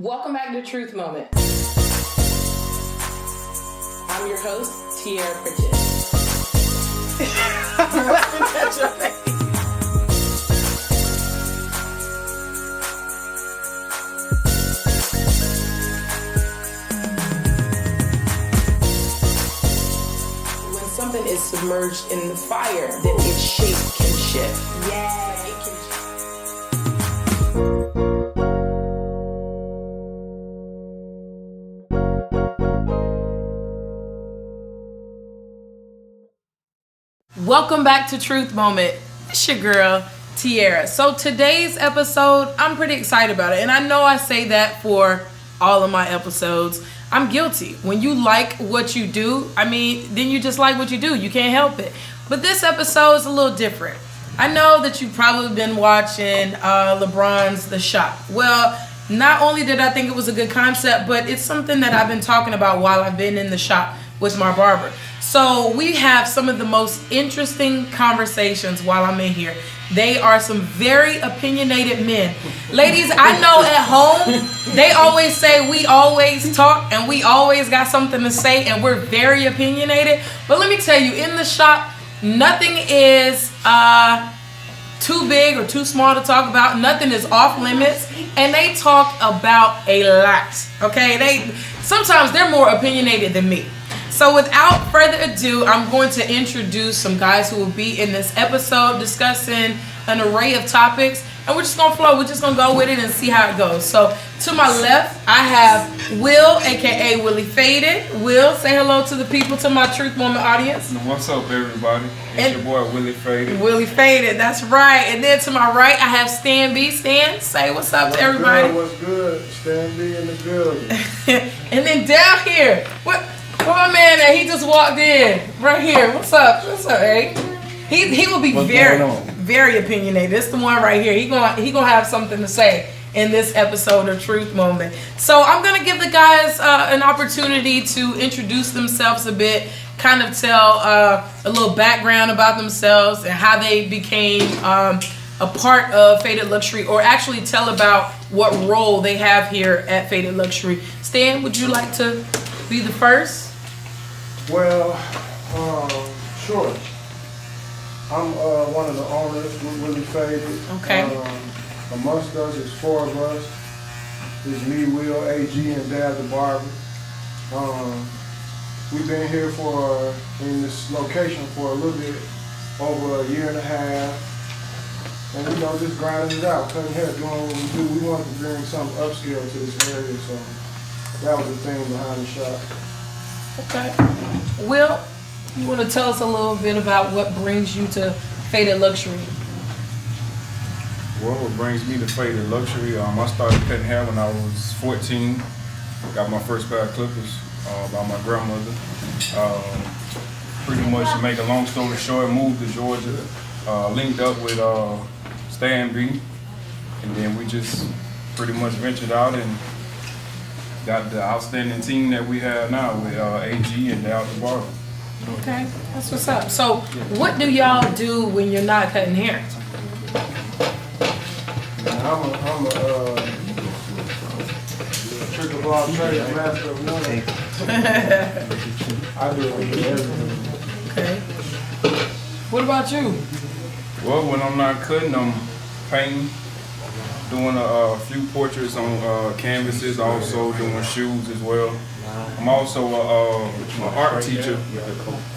Welcome back to Truth Moment. I'm your host, Tierra Pritchett. I'm laughing at your face. When something is submerged in the fire, then its shape can shift. Yeah, it can shift. Welcome back to Truth Moment. It's your girl, Tierra. So today's episode, I'm pretty excited about it. And I know I say that for all of my episodes. I'm guilty. When you like what you do, then you just like what you do. You can't help it. But this episode is a little different. I know that you've probably been watching LeBron's The Shot. Well, not only did I think it was a good concept, but it's something that I've been talking about while I've been in the shop with my barber. So we have some of the most interesting conversations while I'm in here. They are some very opinionated men. Ladies, I know at home, they always say we always talk and we always got something to say and we're very opinionated. But let me tell you, in the shop, nothing is too big or too small to talk about. Nothing is off limits. And they talk about a lot. Okay? Sometimes they're more opinionated than me. So without further ado, I'm going to introduce some guys who will be in this episode discussing an array of topics. And we're just going to flow. We're just going to go with it and see how it goes. So to my left, I have Will, a.k.a. Willie Faded. Will, say hello to the people, to my Truth Moment audience. What's up, everybody? It's your boy, Willie Faded. Willie Faded, that's right. And then to my right, I have Stan B. Stan, say what's up to everybody. What's good? Stan B in the building. And then down here, where my man at? He just walked in. Right here. What's up? What's up, eh? He will be very opinionated. It's the one right here. He gonna have something to say in this episode of Truth Moment. So I'm gonna give the guys an opportunity to introduce themselves a bit, kind of tell a little background about themselves and how they became a part of Faded Luxury, or actually tell about what role they have here at Faded Luxury. Stan, would you like to be the first? Well, sure. I'm one of the owners with Willie Faded. Okay. Amongst us is four of us. It's me, Will, AG, and Dad the Barber. We've been here in this location for a little bit over a year and a half. And just grinding it out, cutting hair, doing what we do. We wanted to bring some upscale to this area, so that was the thing behind the shop. Okay. Will, you want to tell us a little bit about what brings you to Faded Luxury? Well, what brings me to Faded Luxury, I started cutting hair when I was 14. Got my first pair of clippers by my grandmother. Pretty much, to make a long story short, moved to Georgia, linked up with Stan B, and then we just pretty much ventured out and got the outstanding team that we have now with AG and Dal the Barber. Okay, that's what's up. So, what do y'all do when you're not cutting hair? I'm a trick of all trades, master of none. I do everything. Okay. What about you? Well, when I'm not cutting, I'm painting, doing a few portraits on canvases, also doing shoes as well. I'm also an art teacher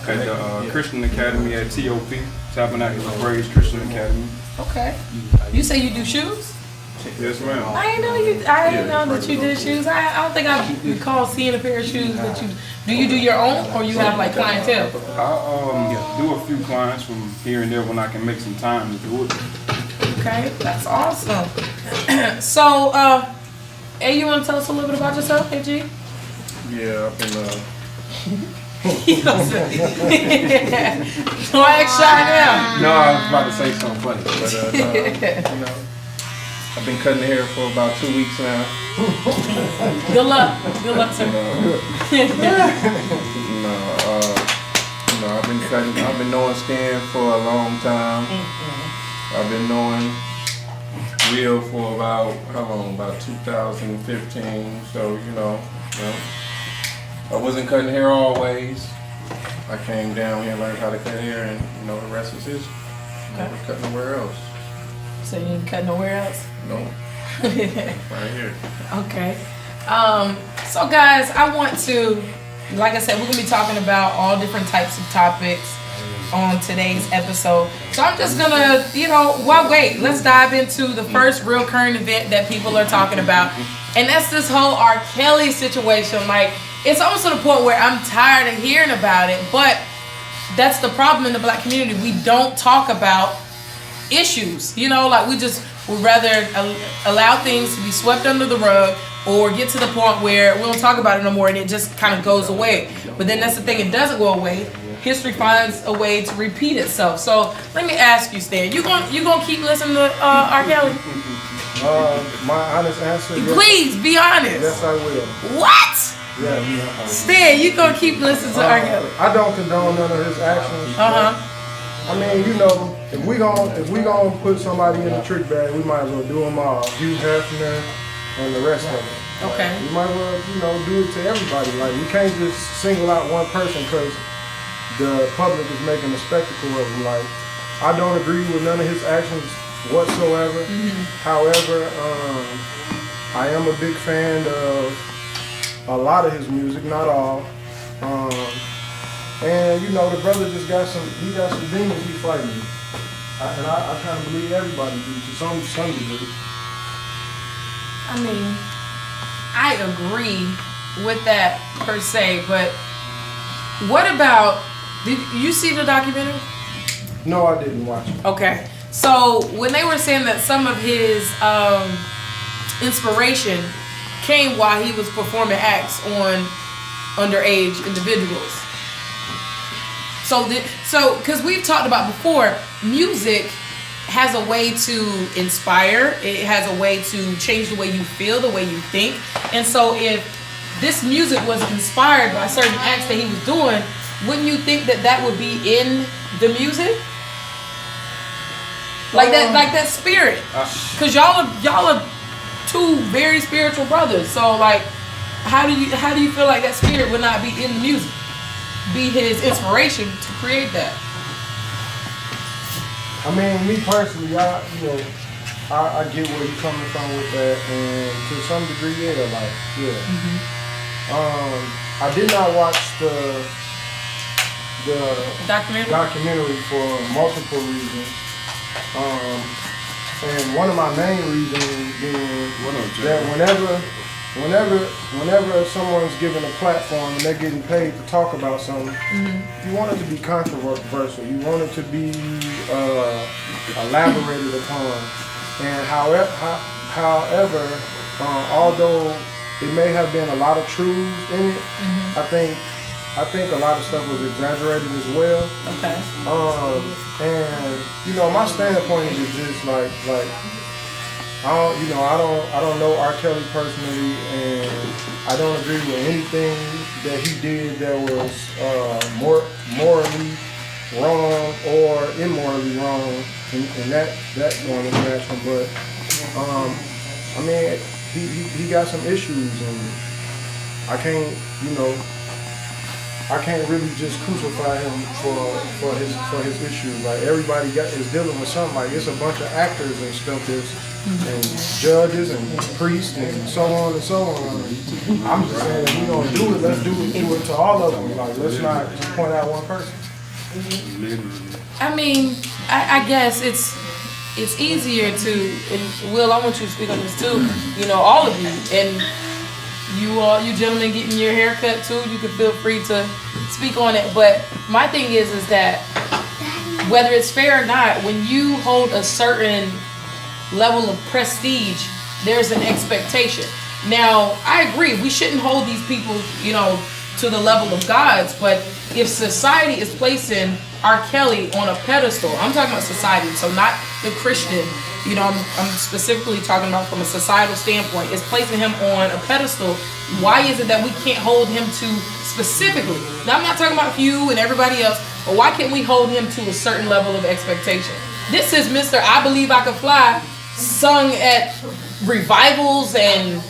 at the Christian Academy at TOP, Tabernacle of Praise Christian Academy. Okay. You say you do shoes? Yes, ma'am. I didn't know that you did shoes. I don't think I recall seeing a pair of shoes that you do. You do your own, or you have like clientele? I do a few clients from here and there when I can make some time to do it. Okay, that's awesome. So, you want to tell us a little bit about yourself, AG? Yeah, I've been Don't act shy now. No, I was about to say something funny, but I've been cutting hair for about 2 weeks now. Good luck. Good luck, sir. I've been knowing Stan for a long time. I've been knowing real for about, how long? About 2015. So, I wasn't cutting hair always. I came down here and learned how to cut hair, and the rest is history. Never cut nowhere else. So you didn't cut nowhere else? No. Right here. Okay. So guys, I want to, like I said, we're gonna be talking about all different types of topics on today's episode. So I'm just gonna, wait, let's dive into the first real current event that people are talking about. And that's this whole R. Kelly situation. Like, it's almost to the point where I'm tired of hearing about it, but that's the problem in the black community. We don't talk about issues, like we just would rather allow things to be swept under the rug or get to the point where we don't talk about it no more and it just kind of goes away. But then that's the thing, it doesn't go away. History finds a way to repeat itself. So let me ask you, Stan, you gonna keep listening to R. Kelly? My honest answer, yes. Please be honest. Yes, I will. What? Yeah. Stan, you gonna keep listening to R. Kelly? I don't condone none of his actions. I mean, if we gonna put somebody in the trick bag, we might as well do them all. Hugh Hefner and the rest of them. Okay. We might as well, do it to everybody. Like, we can't just single out one person because the public is making a spectacle of him. Like, I don't agree with none of his actions whatsoever. However, I am a big fan of a lot of his music, not all. And the brother just got some demons he's fighting. And I kind of believe everybody do to some degree. I mean, I agree with that per se, but what about, did you see the documentary? No, I didn't watch it. Okay. So when they were saying that some of his inspiration came while he was performing acts on underage individuals. So because we've talked about before, music has a way to inspire. It has a way to change the way you feel, the way you think. And so if this music was inspired by certain acts that he was doing, wouldn't you think that would be in the music? Like that spirit. Because y'all are two very spiritual brothers. So like, how do you feel like that spirit would not be in the music? Be his inspiration to create that? I mean, me personally, I get where you're coming from with that, and to some degree, I did not watch the documentary for multiple reasons. And one of my main reasons being that whenever someone's given a platform and they're getting paid to talk about something, you want it to be controversial. You want it to be elaborated upon. And however, although it may have been a lot of truths in it, I think a lot of stuff was exaggerated as well. Okay. And my standpoint is just like I don't know R. Kelly personally, and I don't agree with anything that he did that was morally wrong or immorally wrong in that interaction. But I mean, he got some issues, and I can't really just crucify him for his issues. Like, everybody is dealing with something. Like, it's a bunch of actors and stuff and judges and priests and so on and so on. I'm just saying, if we're gonna do it, let's do it to all of them. Like, let's not just point out one person. I mean, I guess it's easier to, and Will, I want you to speak on this too. All of you, and you gentlemen getting your hair cut too, you can feel free to speak on it. But my thing is that whether it's fair or not, when you hold a certain level of prestige, there's an expectation. Now, I agree, we shouldn't hold these people, to the level of gods, but if society is placing R. Kelly on a pedestal, I'm talking about society, so not the Christian, I'm specifically talking about from a societal standpoint, is placing him on a pedestal. Why is it that we can't hold him to specifically? Now, I'm not talking about you and everybody else, but why can't we hold him to a certain level of expectation? This is Mr. I Believe I Can Fly, sung at revivals and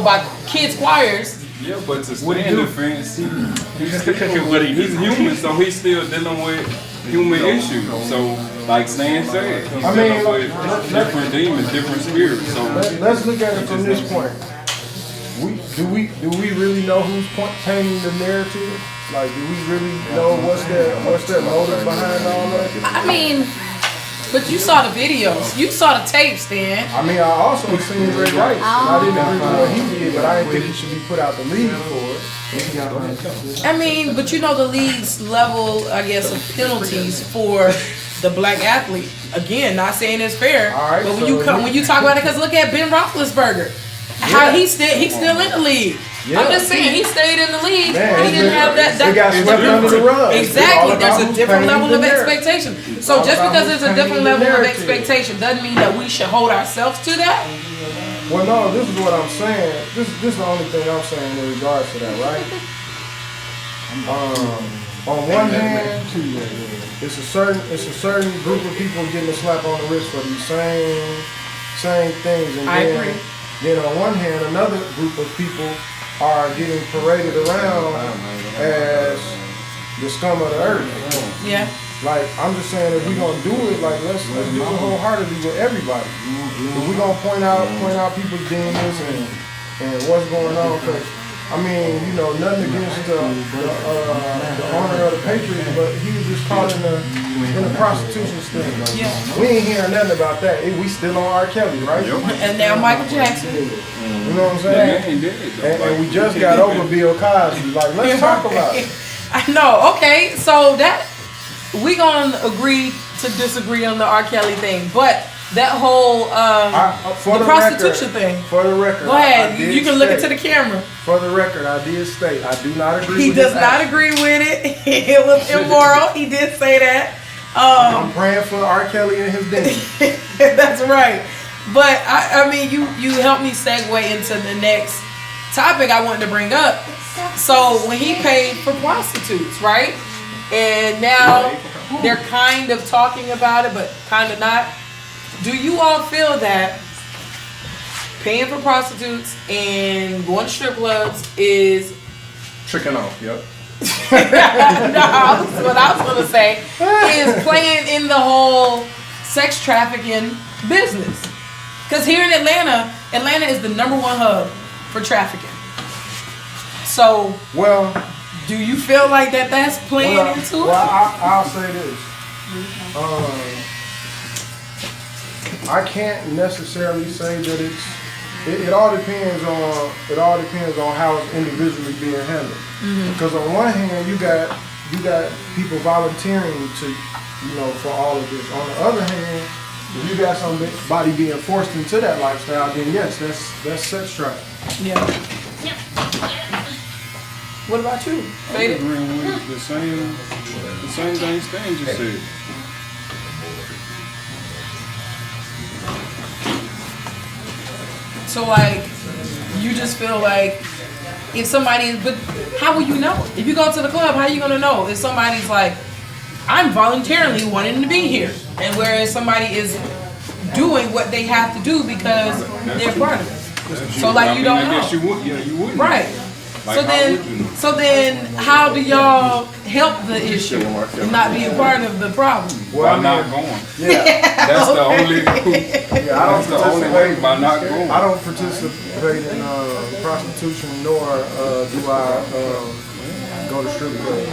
by kids choirs. Yeah, but to stay in defense, he's human, so he's still dealing with human issues. So, like Stan said, he's dealing with different demons, different spirits. So let's look at it from this point. Do we really know who's painting the narrative? Like, do we really know what's their motive behind all that? I mean, but you saw the videos, you saw the tapes, Dan. I mean, I also seen Ray Rice, and I didn't agree with what he did, but I didn't think he should be put out the league for it. I mean, but the league's level, I guess, of penalties for the black athlete. Again, not saying it's fair, All right, but so when you talk about it, because look at Ben Roethlisberger, how he's still in the league. Yeah. I'm just saying he stayed in the league. Man, he didn't have that. They got swept under the rug. Exactly. There's a different level of expectation. expectation. So just because there's a different level of expectation doesn't mean that we should hold ourselves to that. Well, no, this is what I'm saying. This is the only thing I'm saying in regards to that, right? On one hand, it's a certain group of people getting a slap on the wrist for these same things, and I agree. Then on one hand, another group of people are getting paraded around as the scum of the earth. Yeah. Like, I'm just saying, if we're gonna do it, like let's do it wholeheartedly with everybody. If we're gonna point out people's demons and what's going on, because I mean, nothing against the owner of the Patriots, but he was just caught in the prostitution sting. Yeah. We ain't hearing nothing about that. We still on R. Kelly, right? And now Michael Jackson. You know what I'm saying? And we just got over Bill Cosby. Like, let's talk about it. I know. Okay, so that we gonna agree to disagree on the R. Kelly thing, but that whole the prostitution thing. For the record, go ahead. You can look into the camera. For the record, I did state I do not agree. He does not agree with it. It was immoral. He did say that. I'm praying for R. Kelly and his demons. That's right. But I mean, you helped me segue into the next topic I wanted to bring up. So when he paid for prostitutes, right? And now they're kind of talking about it, but kind of not. Do you all feel that paying for prostitutes and going to strip clubs is Tricking off, yep. no, what I was gonna say is playing in the whole sex trafficking business? Because here in Atlanta is the #1 hub for trafficking. So, well, do you feel like that's playing into it? Well, I'll say this. I can't necessarily say that it all depends on how it's individually being handled. Mm-hmm. Because on one hand, you got people volunteering to, for all of this. On the other hand, if you got somebody being forced into that lifestyle, then yes, that's sex trafficking. Yeah. What about you? I'm agreeing with the same thing Stan just said. So like, you just feel like if somebody is, but how will you know? If you go to the club, how are you gonna know if somebody's like, I'm voluntarily wanting to be here, and whereas somebody is doing what they have to do because they're part of it. So like, you don't know. I guess you wouldn't. Right. Like, so then how do y'all help the issue and not be a part of the problem? Well, by not going. Yeah. That's the only that's the only way, by not going. I don't participate in prostitution, nor do I go to strip clubs.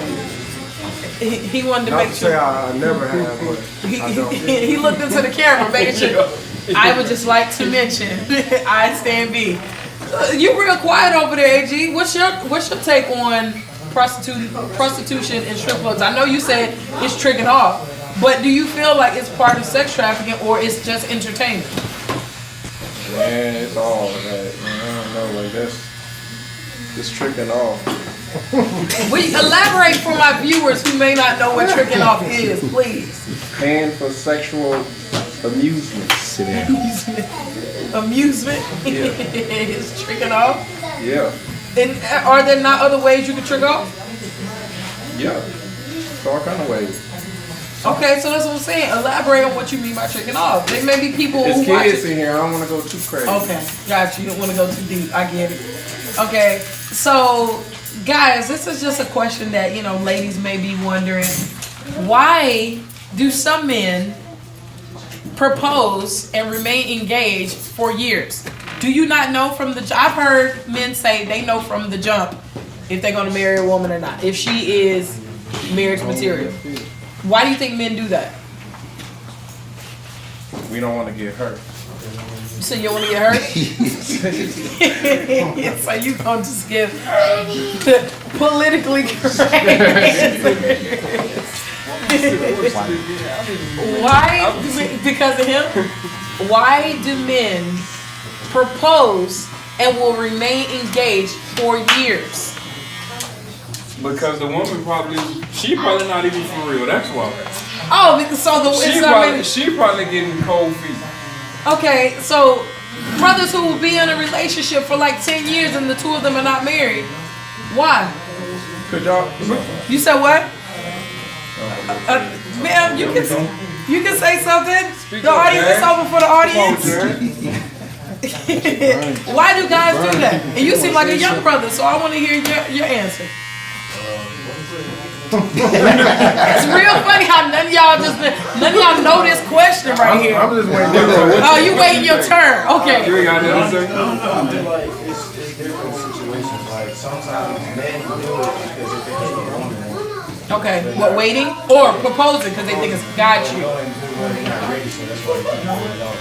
He wanted to Not make to sure. say I never have, but I don't. He looked into the camera, making sure. I would just like to mention, I stand B. You real quiet over there, AG. What's your take on prostitution and strip clubs? I know you said it's tricking off, but do you feel like it's part of sex trafficking or it's just entertainment? Man, it's all of that. I don't know, like it's tricking off. We elaborate for my viewers who may not know what tricking off is, please. Paying for sexual amusement. Sit down. Amusement Yeah. is tricking off. Yeah. And are there not other ways you can trick off? Yeah. It's all kind of ways. Okay, so that's what I'm saying. Elaborate on what you mean by tricking off. There may be people There's who watch kids it. in here. I don't want to go too crazy. Okay, got you. You don't want to go too deep. I get it. Okay, so guys, this is just a question that, you know, ladies may be wondering. Why do some men propose and remain engaged for years? Do you not know from the I've heard men say they know from the jump if they're going to marry a woman or not, if she is marriage material. Why do you think men do that? We don't want to get hurt. So you want to get hurt? So you gonna just give politically correct answers. Why? Because of him? Why do men propose and will remain engaged for years? Because the woman she probably not even for real. That's why. Oh, so She probably getting cold feet. okay, so brothers who will be in a relationship for like 10 years and the two of them are not married. Why? Could y'all? You said what? Ma'am, you can say something. The audience is open for the audience. Why do guys do that? And you seem like a young brother, so I want to hear your answer. It's real funny how none of y'all know this question right here. I'm just waiting. Oh, you waiting your turn. Okay. You ain't got nothing to say? I feel like it's different situations. Like sometimes men do it because if they think a woman Okay. What, waiting or proposing because they think it's got you? go and do what they're not ready, so that's why they keep going it out.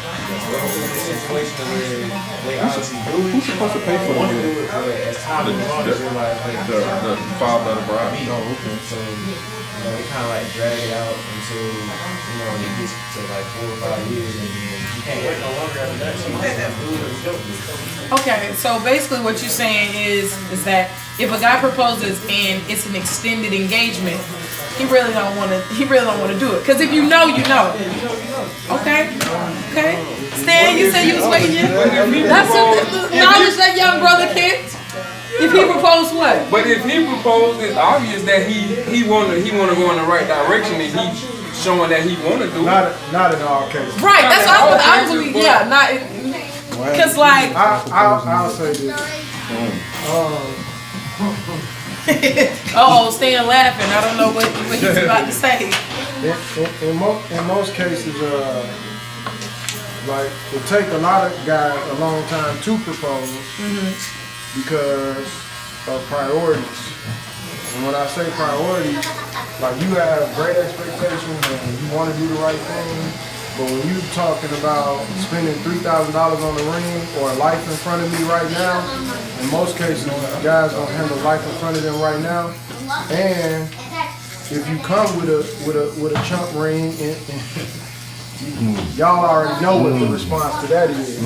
But if it's a situation where they honestly do it, Who's supposed to pay for want to it? do it, but as time goes on, they realize like The father of the bride. Oh, okay. So they kind of like drag it out until it gets to like 4 or 5 years, and then you can't wait no longer after that. So you just have to do what you don't do. Okay, so basically what you're saying is that if a guy proposes and it's an extended engagement, he really don't want to do it. Because if you know, you know. Okay. Stan, you said you was waiting. That's the knowledge that young brother kicked. If he proposed what? But if he proposed, it's obvious that he wanna go in the right direction, and he's showing that he wanna do it. Not in all cases. Right, that's what I was believe. Yeah, not because like. I'll say this. Oh, Stan laughing. I don't know what he's about to say. In most cases, like it take a lot of guys a long time to propose because of priorities. And when I say priorities, like you have great expectations and you want to do the right thing, but when you're talking about spending $3,000 on the ring or life in front of me right now, in most cases, guys don't handle life in front of them right now. And if you come with a chump ring, and y'all already know what the response to that is.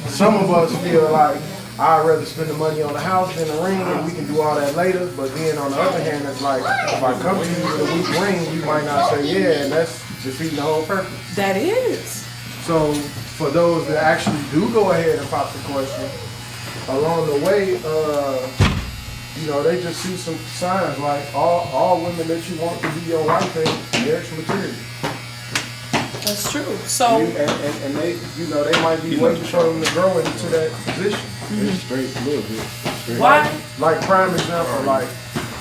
Some of us feel like I'd rather spend the money on the house than the ring, and we can do all that later. But then on the other hand, it's like if I come to you with a weak ring, you might not say yeah, and that's defeating the whole purpose. That is. So for those that actually do go ahead and pop the question, along the way, they just see some signs like all women that you want to be your wife ain't marriage material. That's true. So and they might be waiting for them to grow into that position. It's straight a little bit. Straight. why? Like prime example, like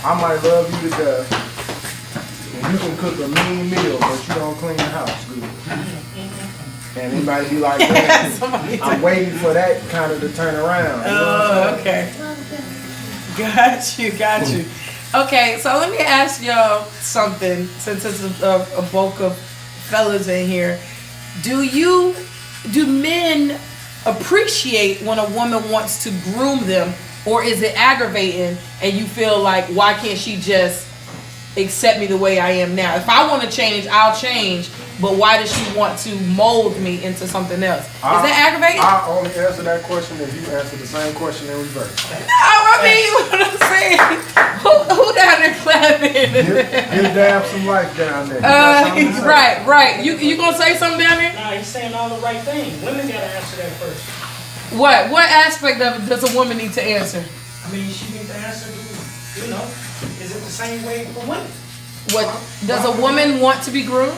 I might love you to death, and you can cook a mean meal, but you don't clean the house good. And it might be like that. I'm waiting for that kind of to turn around. Oh, okay. Got you. Okay, so let me ask y'all something, since it's a bulk of fellas in here. Do men appreciate when a woman wants to groom them, or is it aggravating and you feel like, why can't she just accept me the way I am now? If I want to change, I'll change, but why does she want to mold me into something else? Is that aggravating? I only answer that question if you answer the same question in reverse. No, I mean, what I'm saying, who down there clapping? Give Dab some life down there. You got something to say? Right. You gonna say something down there? Nah, he's saying all the right things. Women gotta answer that first. What aspect of it does a woman need to answer? I mean, she needs to answer, is it the same way for women? What does a woman want to be groomed?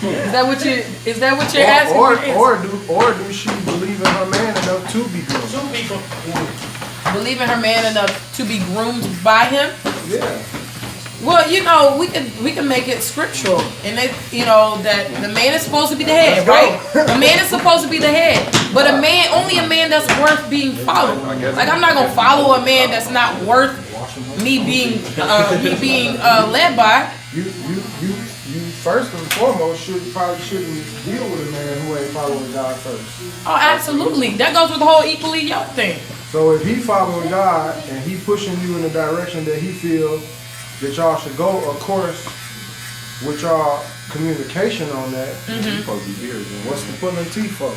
Is that what you're asking? Or do she believe in her man enough to be groomed? Two people. Believe in her man enough to be groomed by him? Yeah. Well, we can make it scriptural, and that the man is supposed to be the head, right? A man is supposed to be the head, but only a man that's worth being followed. Like I'm not gonna follow a man that's not worth me being led by. You first and foremost probably shouldn't deal with a man who ain't following God first. Oh, absolutely. That goes with the whole equally yoked thing. So if he following God and he pushing you in the direction that he feels that y'all should go, of course, with y'all communication on that, what's the pulling teeth for?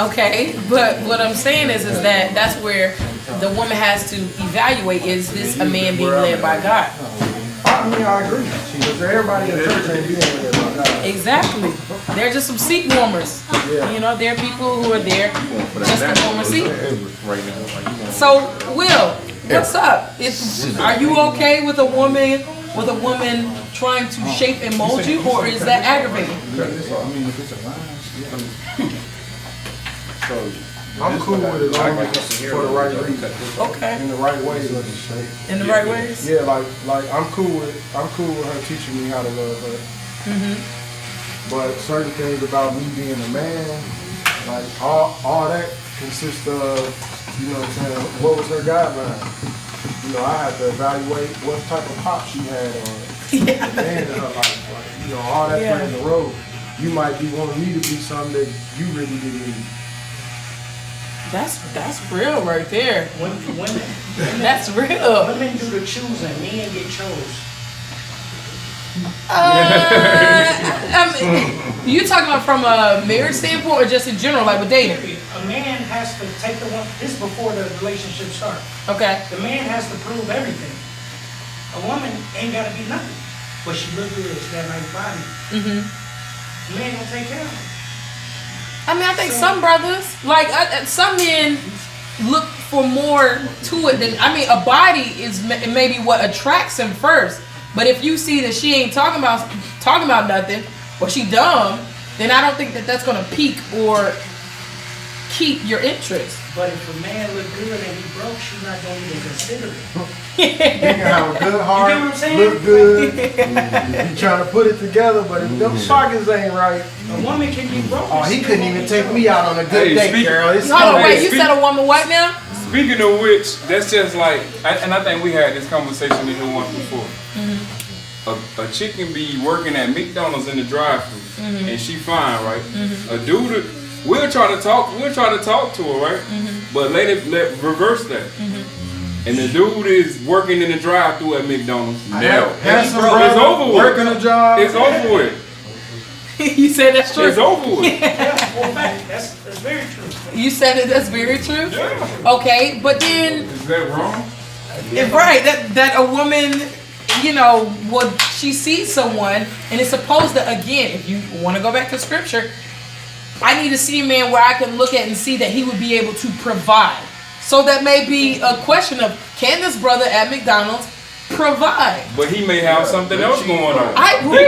Okay, but what I'm saying is that that's where the woman has to evaluate: is this a man being led by God? I mean, I agree. Because everybody in church ain't being led by God. Exactly. They're just some seat warmers. Yeah. There are people who are there just to warm a seat. Right now, So, Will, what's up? Are you okay with a woman trying to shape and mold you, or is that aggravating? I'm cool with it long as it's for the right reason. Okay. In the right ways. In the right ways? Yeah, like I'm cool with her teaching me how to love her. But certain things about me being a man, like all that consists of, what was her guideline? I had to evaluate what type of pop she had on the man in her life. Like, all that playing the role. You might be wanting me to be something that you really didn't need. That's real right there. Women. That's real. Women do the choosing. Men get chose. You talking about from a marriage standpoint or just in general, like with dating? A man has to take the one. This is before the relationship starts. Okay. The man has to prove everything. A woman ain't got to be nothing, but she look good. She got a nice body. The man gonna take care of her. I mean, I think some brothers, like some men, look for more to it than. I mean, a body is maybe what attracts him first. But if you see that she ain't talking about nothing, or she dumb, then I don't think that that's gonna pique or keep your interest. But if a man look good and he broke, she's not gonna even consider it. You can have a good heart, You get what I'm saying? look good, you trying to put it together, but if them pockets ain't right, A woman can be broke. oh, he couldn't even take me out on a good date, girl. It's Hold on, wait. Hey, You said a woman what now? Speaking of which, that's just like, and I think we had this conversation in here once before. A chick can be working at McDonald's in the drive-thru, and she fine, right? A dude, we'll try to talk to her, right? But let reverse that. And the dude is working in the drive-thru at McDonald's. handsome It's brother, over with. working a job. It's over with. You said that's true. It's over with. Yeah, for a fact. That's very true. You said it. That's very true. Yeah. Okay, but then Is that wrong? right that a woman, she sees someone and it's supposed to, again, if you want to go back to scripture, I need to see a man where I can look at and see that he would be able to provide. So that may be a question of, can this brother at McDonald's provide? But he may have something else going on. I agree.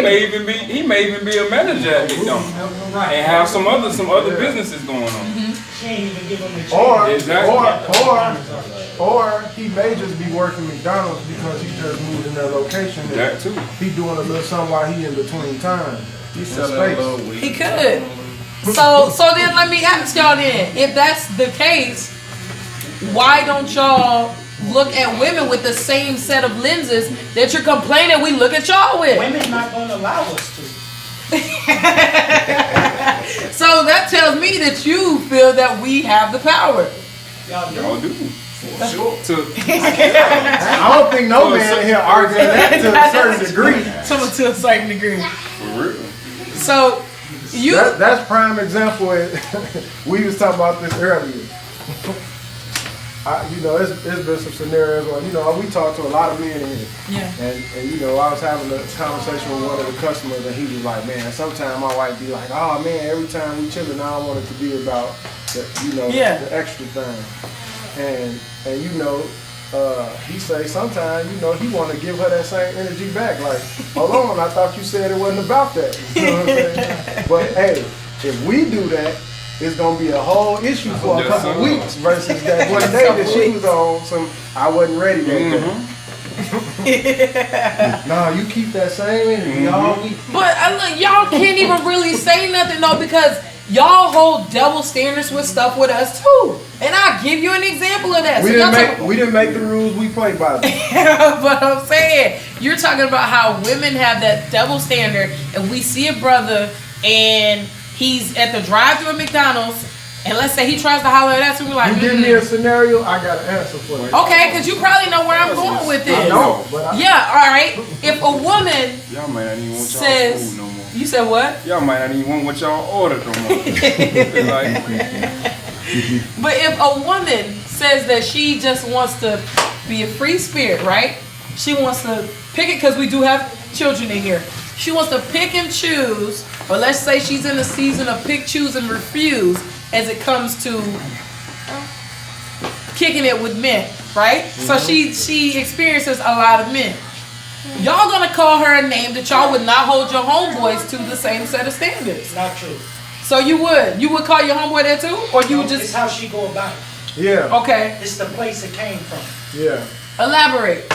He may even be a manager at McDonald's and have some other businesses going on. She ain't even give him the chance. Or he may just be working McDonald's because he just moved in their location. That too. He doing a little something while he in between time. He's selling a little weed. He could. So then let me ask y'all then, if that's the case, why don't y'all look at women with the same set of lenses that you're complaining we look at y'all with? Women not gonna allow us to. So that tells me that you feel that we have the power. Y'all do. For sure. I don't think no man in here arguing that to a certain degree. To a certain degree. For real. So you That's prime example. We was talking about this earlier. It's been some scenarios where, we talked to a lot of men in here. Yeah. And I was having a conversation with one of the customers and he was like, man, sometimes my wife be like, oh man, every time we chilling, I don't want it to be about the extra thing. And he say sometimes, you know, he want to give her that same energy back. Like, hold on, I thought you said it wasn't about that. You know what I'm saying? But hey, if we do that, it's gonna be a whole issue for a Yes, couple sir. weeks versus that one day that she was on some. I wasn't ready that day. Nah, you keep that same energy all week. But look, y'all can't even really say nothing though because y'all hold double standards with stuff with us too. And I'll give you an example of that. We So y'all we didn't make the rules. We play by them. but I'm saying, you're talking about how women have that double standard, and we see a brother and he's at the drive-thru at McDonald's, and let's say he tries to holler at us, and we're like, You give me a scenario, I got an answer for it. okay, because you probably know where I'm going with I this. know, but I, Yeah, all right. If a woman Y'all might not even want y'all says, food no more. you said what? Y'all might not even want what y'all ordered no more. Like, But if a woman says that she just wants to be a free spirit, right? She wants to pick it because we do have children in here. She wants to pick and choose, or let's say she's in a season of pick, choose, and refuse as it comes to kicking it with men, right? So she experiences a lot of men. Y'all gonna call her a name that y'all would not hold your homeboys to the same set of standards. It's not true. So you would call your homeboy that too, or you would It's just how she go about it. yeah, okay? It's the place it came from. yeah. Elaborate.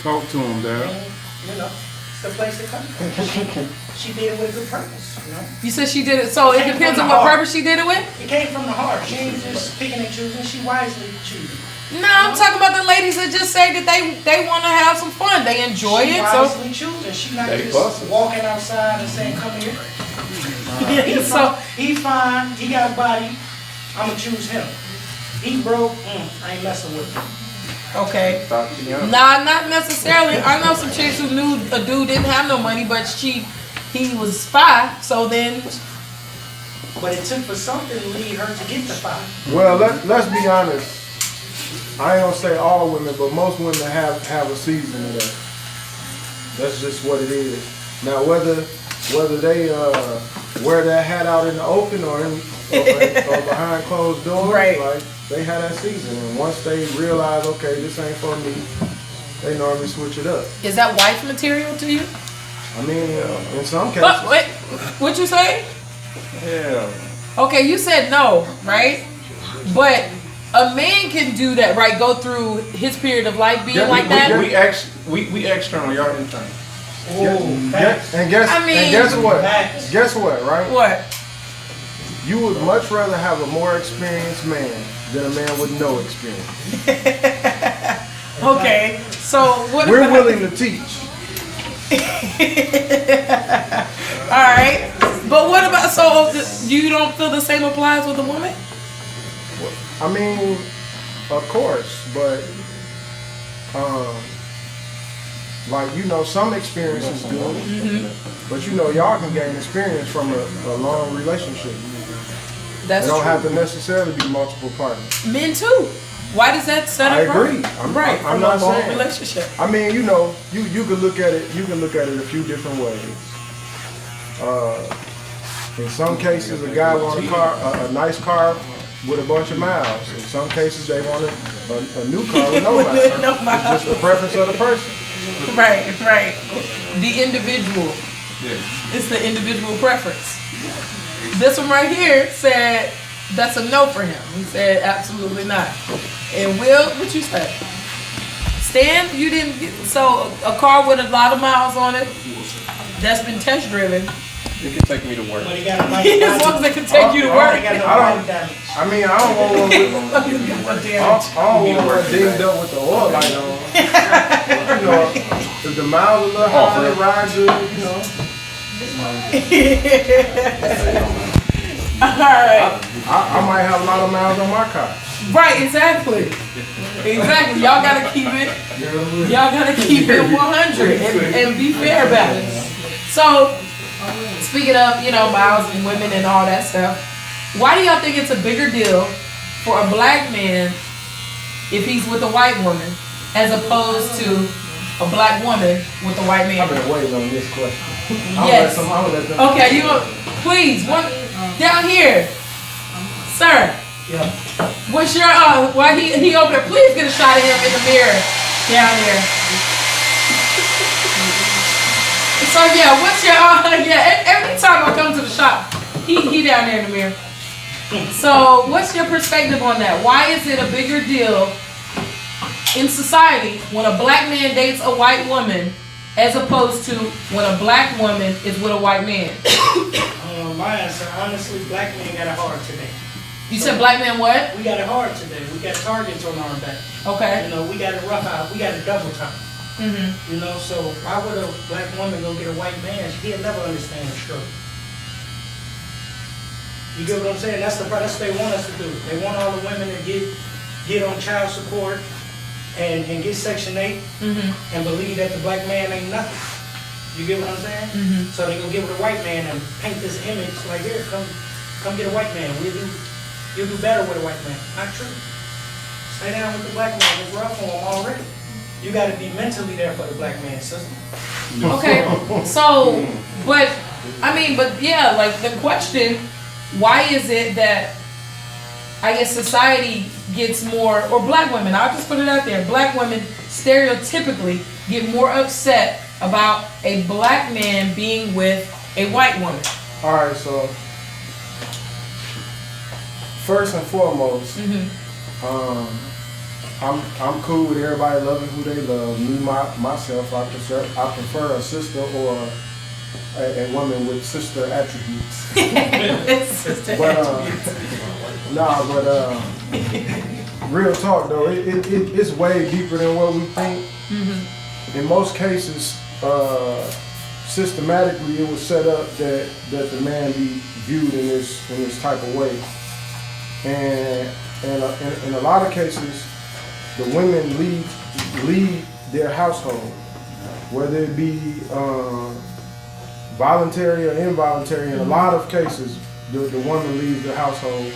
talk to him, Dad. And, you know, it's the place it comes from. She did it with a good purpose, you know. You said she did it, so it depends on what purpose she did it with? It came from the heart. She ain't just picking and choosing. She wisely choosing. No, I'm talking about the ladies that just say that they want to have some fun. They enjoy She it, so wisely choosing. She not They just bustin'. walking outside and saying, "Come here." so He fine. He got a body. I'ma choose him. He broke. I ain't messing with him. okay. Stop to young. Nah, not necessarily. I know some chicks who knew a dude didn't have no money, but he was fine. So then, But it took for something to lead her to get the fire. Well, let's be honest. I ain't gonna say all women, but most women have a season of that. That's just what it is. Now, whether they wear that hat out in the open or or behind closed doors, Right. like they have that season. And once they realize, okay, this ain't for me, they normally switch it up. is that wife material to you? I mean, in some cases, But wait, what you say? Yeah. Okay, you said no, right? But a man can do that, right? Go through his period of life being Yeah, like that. We external, y'all internal. Oh, facts. and guess I mean- and guess what? Facts. Guess what, right? What? You would much rather have a more experienced man than a man with no experience. Okay, so what? We're about- willing to teach. All right, but what about you don't feel the same applies with a woman? I mean, of course, but like some experience is good, but y'all can gain experience from a long relationship. That's It don't true. have to necessarily be multiple partners. Men too. Why does that set I up? agree. Right, I'm from not a long saying. relationship. I mean, you could look at it. You can look at it a few different ways. In some cases, a guy wants a nice car with a bunch of miles. In some cases, they want a new car with no With miles. no miles. It's just the preference of the person. Right. The individual. It's the individual preference. This one right here said that's a no for him. He said absolutely not. And Will, what you say? Stan, you didn't get so a car with a lot of miles on it that's been test driven. It can take me to work. But he got a nice As long as body. it can take you to He work. got no I don't- body damage. I mean, I don't want one with, I don't want one dinged up with the oil light on. If the miles a little high, it rides good, Alright. I might have a lot of miles on my car. Right, exactly. Y'all gotta keep it. Y'all gotta keep it 100 and be fair about it. So, speaking of, miles and women and all that stuff, why do y'all think it's a bigger deal for a black man if he's with a white woman as opposed to a black woman with a white man? I've been waiting on this question. Yes. I'm gonna let them. Okay, please, one down here. Sir, Yeah. What's your while he over there? Please get a shot of him in the mirror down there. So yeah, what's your yeah? Every time I come to the shop, he down there in the mirror. So what's your perspective on that? Why is it a bigger deal in society when a black man dates a white woman as opposed to when a black woman is with a white man? My answer, honestly, black men got it hard today. You said black man what? We got it hard today. We got targets on our back. Okay. You know, we got it rough out. We got it double time. Mhm. You know, so why would a black woman go get a white man? He'll never understand the struggle. You get what I'm saying? That's what they want us to do. They want all the women to get on child support and get Section 8 and believe that the black man ain't nothing. You get what I'm saying? So they gonna give it a white man and paint this image like, here, come get a white man. You'll do better with a white man. Not true. Stay down with the black man. It's rough for him already. You got to be mentally there for the black man, sister. Okay. So, but yeah, like the question, why is it that I guess society gets more, or black women, I'll just put it out there, black women stereotypically get more upset about a black man being with a white woman? All right, so first and foremost, I'm cool with everybody loving who they love. Me, myself, I prefer a sister or a woman with sister attributes. Real talk though, it's way deeper than what we think. In most cases, systematically, it was set up that the man be viewed in this type of way, and in a lot of cases, the women lead their household, whether it be voluntary or involuntary. In a lot of cases, the woman leads the household,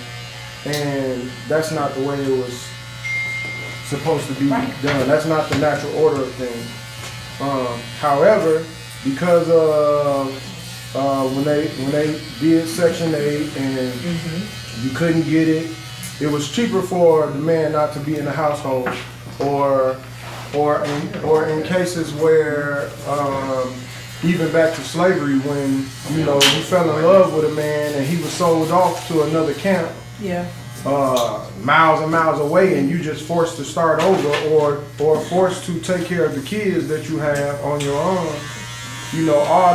and that's not the way it was supposed to be done. That's not the natural order of things. However, because when they did Section 8 and you couldn't get it, it was cheaper for the man not to be in the household, or in cases where even back to slavery, when you fell in love with a man and he was sold off to another camp, miles and miles away, and you just forced to start over, or forced to take care of the kids that you have on your own. All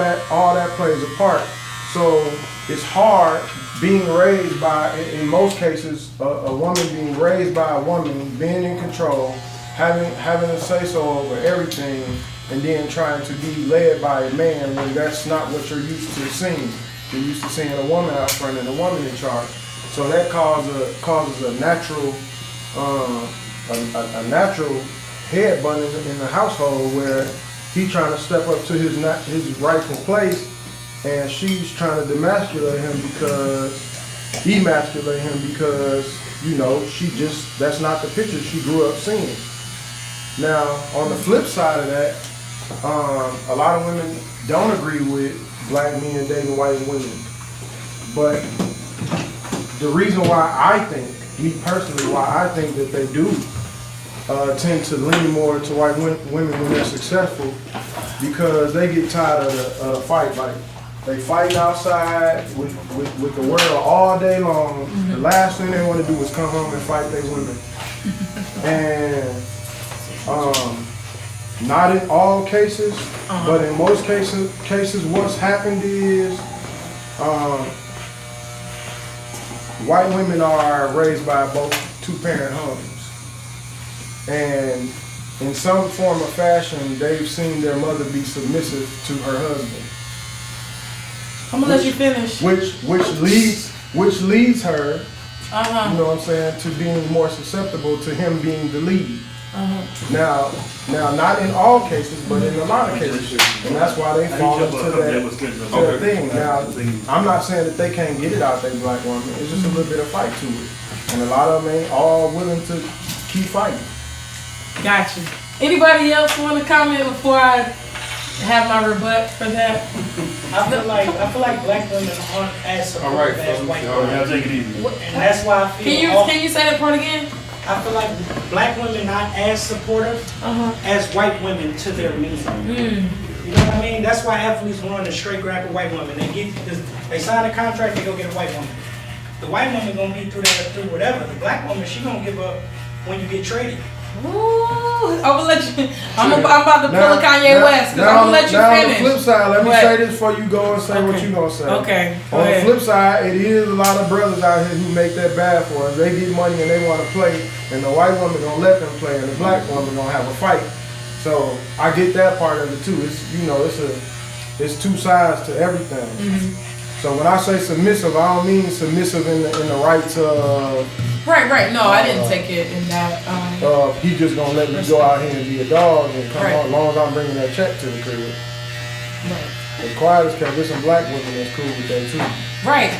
that plays a part. So it's hard being raised by, in most cases, a woman being raised by a woman, being in control, having a say-so over everything, and then trying to be led by a man when that's not what you're used to seeing. You're used to seeing a woman out front and a woman in charge. So that causes a natural head butt in the household where he's trying to step up to his rightful place, and she's trying to demasculate him because that's not the picture she grew up seeing. Now, on the flip side of that, a lot of women don't agree with black men dating white women, but the reason why I think that they do tend to lean more to white women when they're successful, because they get tired of the fight. Like, they fighting outside with the world all day long. The last thing they want to do is come home and fight their women. And not in all cases, but in most cases, what's happened is white women are raised by both two-parent homes, and in some form or fashion, they've seen their mother be submissive to her husband. I'm gonna let you finish. Which leads her, you know what I'm saying, to being more susceptible to him being the lead. Now, not in all cases, but in a lot of cases, and that's why they fall into that thing. Now, I'm not saying that they can't get it out there, black woman. It's just a little bit of fight to it, and a lot of them ain't all willing to keep fighting. Gotcha. Anybody else want to comment before I have my rebut for that? I feel like black women aren't as All right, supportive as fellas, white y'all women. take it easy. And that's why I feel Can you say that part again? I feel like black women not as supportive as white women to their men. You know what I mean? That's why athletes run and straight grab a white woman. They sign a contract, they go get a white woman. The white woman gonna be through whatever. The black woman, she gonna give up when you get traded. Ooh, I'm gonna let you. I'm about to pull a Kanye West because I'm gonna let you now finish. on the flip side, let me What? say this before you go and say what you gonna say. Okay, go On the ahead. flip side, it is a lot of brothers out here who make that bad for us. They get money and they want to play, and the white woman gonna let them play, and the black woman gonna have a fight. So I get that part of it too. It's two sides to everything. So when I say submissive, I don't mean submissive in the rights of Right. No, I didn't take it in that. he just gonna let me go out here and be a dog and come Right. on, as long as I'm bringing that check to the crib. Right. The quiet is kept. There's some black women that's cool with that too. Right.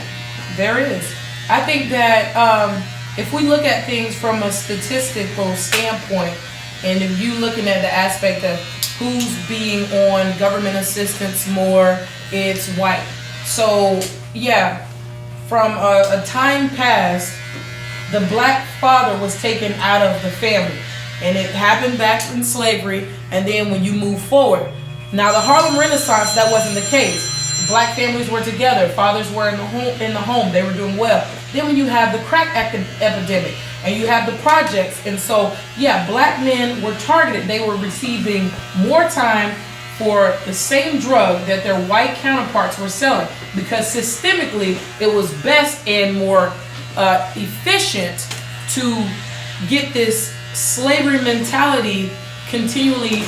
There is. I think that if we look at things from a statistical standpoint, and if you looking at the aspect of who's being on government assistance more, it's white. So yeah, from a time past, the black father was taken out of the family, and it happened back in slavery. And then when you move forward, now the Harlem Renaissance, that wasn't the case. Black families were together, fathers were in the home, they were doing well. Then when you have the crack epidemic, and you have the projects, and so yeah, black men were targeted. They were receiving more time for the same drug that their white counterparts were selling, because systemically it was best and more efficient to get this slavery mentality continually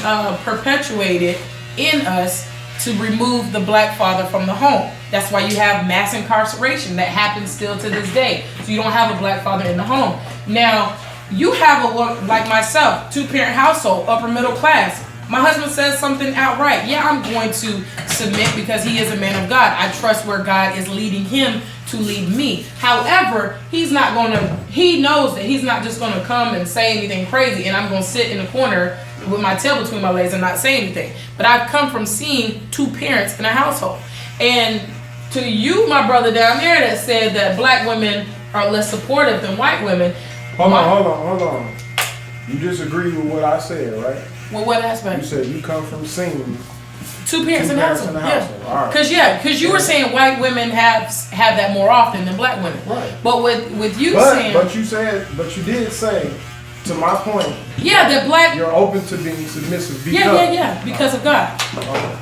perpetuated in us to remove the black father from the home. That's why you have mass incarceration that happens still to this day. So you don't have a black father in the home. Now, you have like myself, 2-parent household, upper middle class. My husband says something outright. Yeah, I'm going to submit because he is a man of God. I trust where God is leading him to lead me. However, he knows that he's not just gonna come and say anything crazy and I'm gonna sit in the corner with my tail between my legs and not say anything. But I've come from seeing 2 parents in a household. And to you, my brother down there that said that black women are less supportive than white women. Hold on. You disagree with what I said, right? Well, what aspect? You said you come from seeing 2 parents in the household. household. All right. Because you were saying white women have that more often than black women. Right. But with you saying, but you did say, to my point, yeah, that black. you're open to being submissive because Yeah, because of God.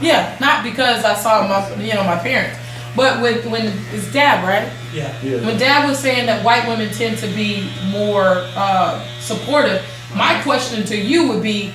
Yeah, not because I saw my parents. But when it's Dad, right? Yeah. When Dad was saying that white women tend to be more supportive, my question to you would be,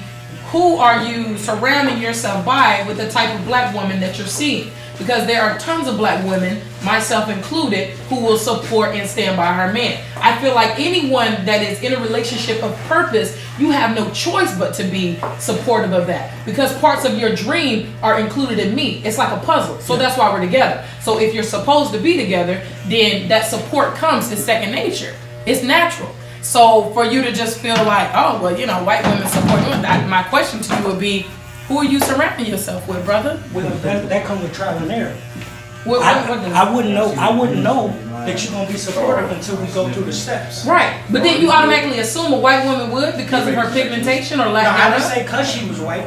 who are you surrounding yourself by with the type of black woman that you're seeing? Because there are tons of black women, myself included, who will support and stand by her man. I feel like anyone that is in a relationship of purpose, you have no choice but to be supportive of that. Because parts of your dream are included in me. It's like a puzzle. So that's why we're together. So if you're supposed to be together, then that support comes in second nature. It's natural. So for you to just feel like, oh, well, white women support women, my question to you would be, who are you surrounding yourself with, brother? Well, that comes with trial and error. What does- I wouldn't know that you're gonna be supportive until we go through the steps. Right, but then you automatically assume a white woman would because of her pigmentation or lack Now, I didn't thereof. say because she was white.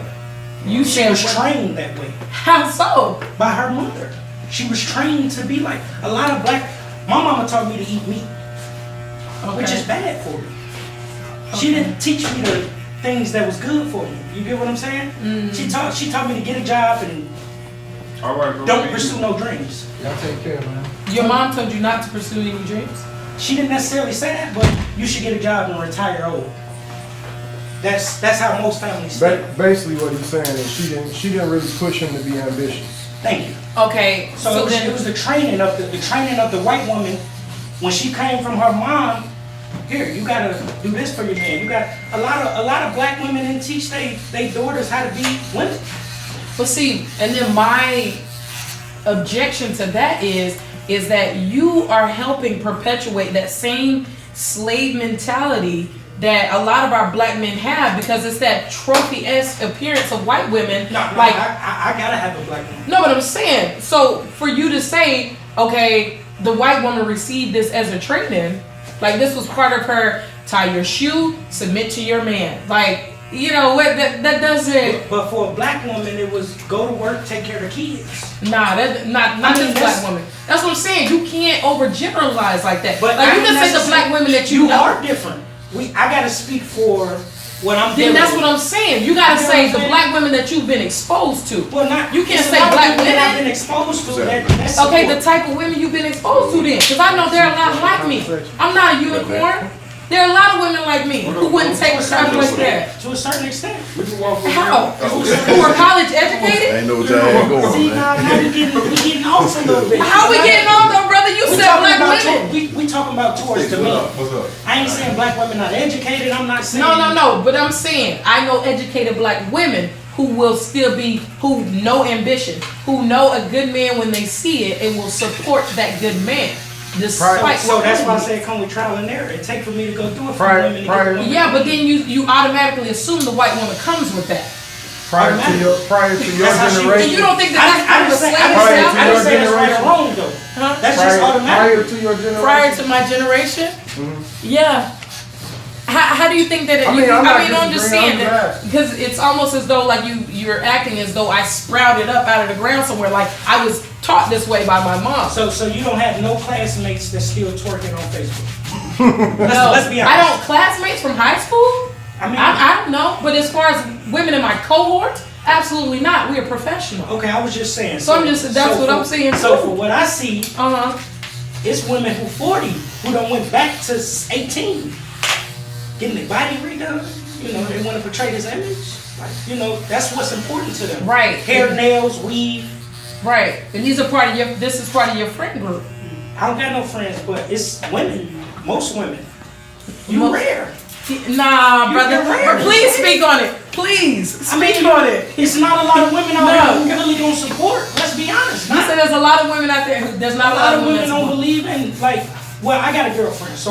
You She said was what? trained that way How so? by her mother. She was trained to be like a lot of black. My mama taught me to eat meat, which is bad for me. She didn't teach me the things that was good for me. You get what I'm saying? She taught me to get a job and All right, bro. don't pursue no dreams. Y'all take care, man. Your mom told you not to pursue any dreams? She didn't necessarily say that, but you should get a job and retire old. That's how most families think. Basically, what he's saying is she didn't really push him to be ambitious. Thank you. Okay, So, it was the training of the white woman when she came from her mom. Here, you gotta do this for your man. You got a lot of black women didn't teach they daughters how to be women. but see, and then my objection to that is that you are helping perpetuate that same slave mentality that a lot of our black men have, because it's that trophy-esque appearance of white women. No, like, I gotta have a black woman. no, but I'm saying, so for you to say, okay, the white woman received this as a training, like this was part of her, tie your shoe, submit to your man. Like, you know, what that doesn't. But for a black woman, it was go to work, take care of the kids. Nah, that not I mean, just black women. That's what I'm saying. You can't overgeneralize like that. But like I you mean, can say the that's black women that you know. are different. I gotta speak for what I'm Then dealing that's with. what I'm saying. You gotta You know say what I'm the saying? black women that you've been exposed to. Well, not You can't it's a say lot of black women that I've women. been exposed to. That's Okay, the support. type of women you've been exposed to then. Because I know there are a lot like me. I'm not a unicorn. There are a lot of women like me who wouldn't take stuff like that. To a certain extent. We can walk over How? there. Who are college educated? Ain't know what y'all had going, See, man. now we getting off a little bit. How we getting on though, brother? You We said talking black about women. we talking about towards the men. What's up? I ain't saying black women not educated. I'm not saying No. But I'm saying I know educated black women who will still be, who know ambition, who know a good man when they see it and will support that good man. Despite So what that's why I women said come with trial and error. It take for me to go through it for Prior- women to get prior- women. Yeah, but then you automatically assume the white woman comes with that. Prior to your That's how she- And generation. you don't think that that's I part of didn't the say slave Prior style? to I your didn't say that's right or generation. wrong though. Huh? That's just automatic. Prior to your generation. Prior to my generation? Yeah. How do you think that it, I mean, I'm not I'm just disagreeing, saying I'm that just because it's almost as though like you're acting as though I sprouted up out of the ground somewhere, like I was taught this way by my mom. So you don't have no classmates that's still twerking on Facebook. No, let's be honest. I don't classmates from high school. I mean, I don't know, but as far as women in my cohort, absolutely not. We are professional. okay, I was just saying. So I'm just- that's what I'm saying, So too. for what I see, Uh huh. it's women who 40 who done went back to 18, getting their body redone. You know, they want to portray this image. Like, you know, that's what's important to them. Right. Hair, nails, weave. Right, and these are part of your. This is part of your friend group. I don't got no friends, but it's women. Most women. You Most- rare. Nah, brother. you're rare. Please speak on it. Please speak on it. It's not a lot of women out No. there who really don't support. Let's be honest. You Not said there's a lot of women out there. There's not a lot of women that don't support. believe in like. Well, I got a girlfriend, so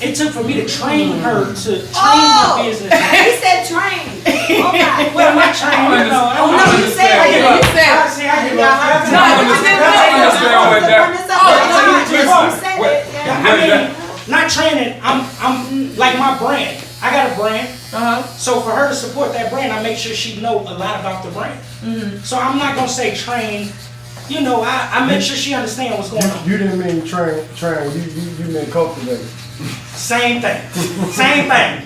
it took for me to train her to train Oh. my business. He said train. Okay. Well, not train. I No, Oh no, you said I it. give up. You said- I see. I give up. No, you said no. I understand what that. I mean, not training. I'm like my brand. I got a brand. Uh huh. So for her to support that brand, I make sure she know a lot about the brand. So I'm not gonna say train. You know, I make sure she understand what's going on. You didn't mean train. You meant cultivate. Same thing. Same thing.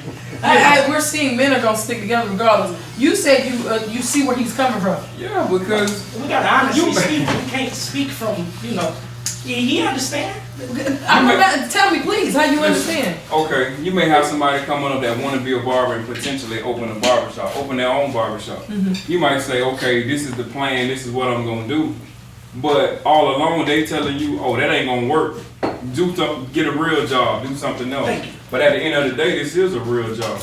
We're seeing men are gonna stick together regardless. You said you see where he's coming from. Yeah, because We gotta honestly speak. We can't speak from, you know. He understand. Tell me, please, how you understand? okay, you may have somebody coming up that want to be a barber and potentially open a barbershop, open their own barbershop. You might say, okay, this is the plan, this is what I'm gonna do. But all along they telling you, oh, that ain't gonna work. Do something, get a real job, do something else. Thank you. But at the end of the day, this is a real job.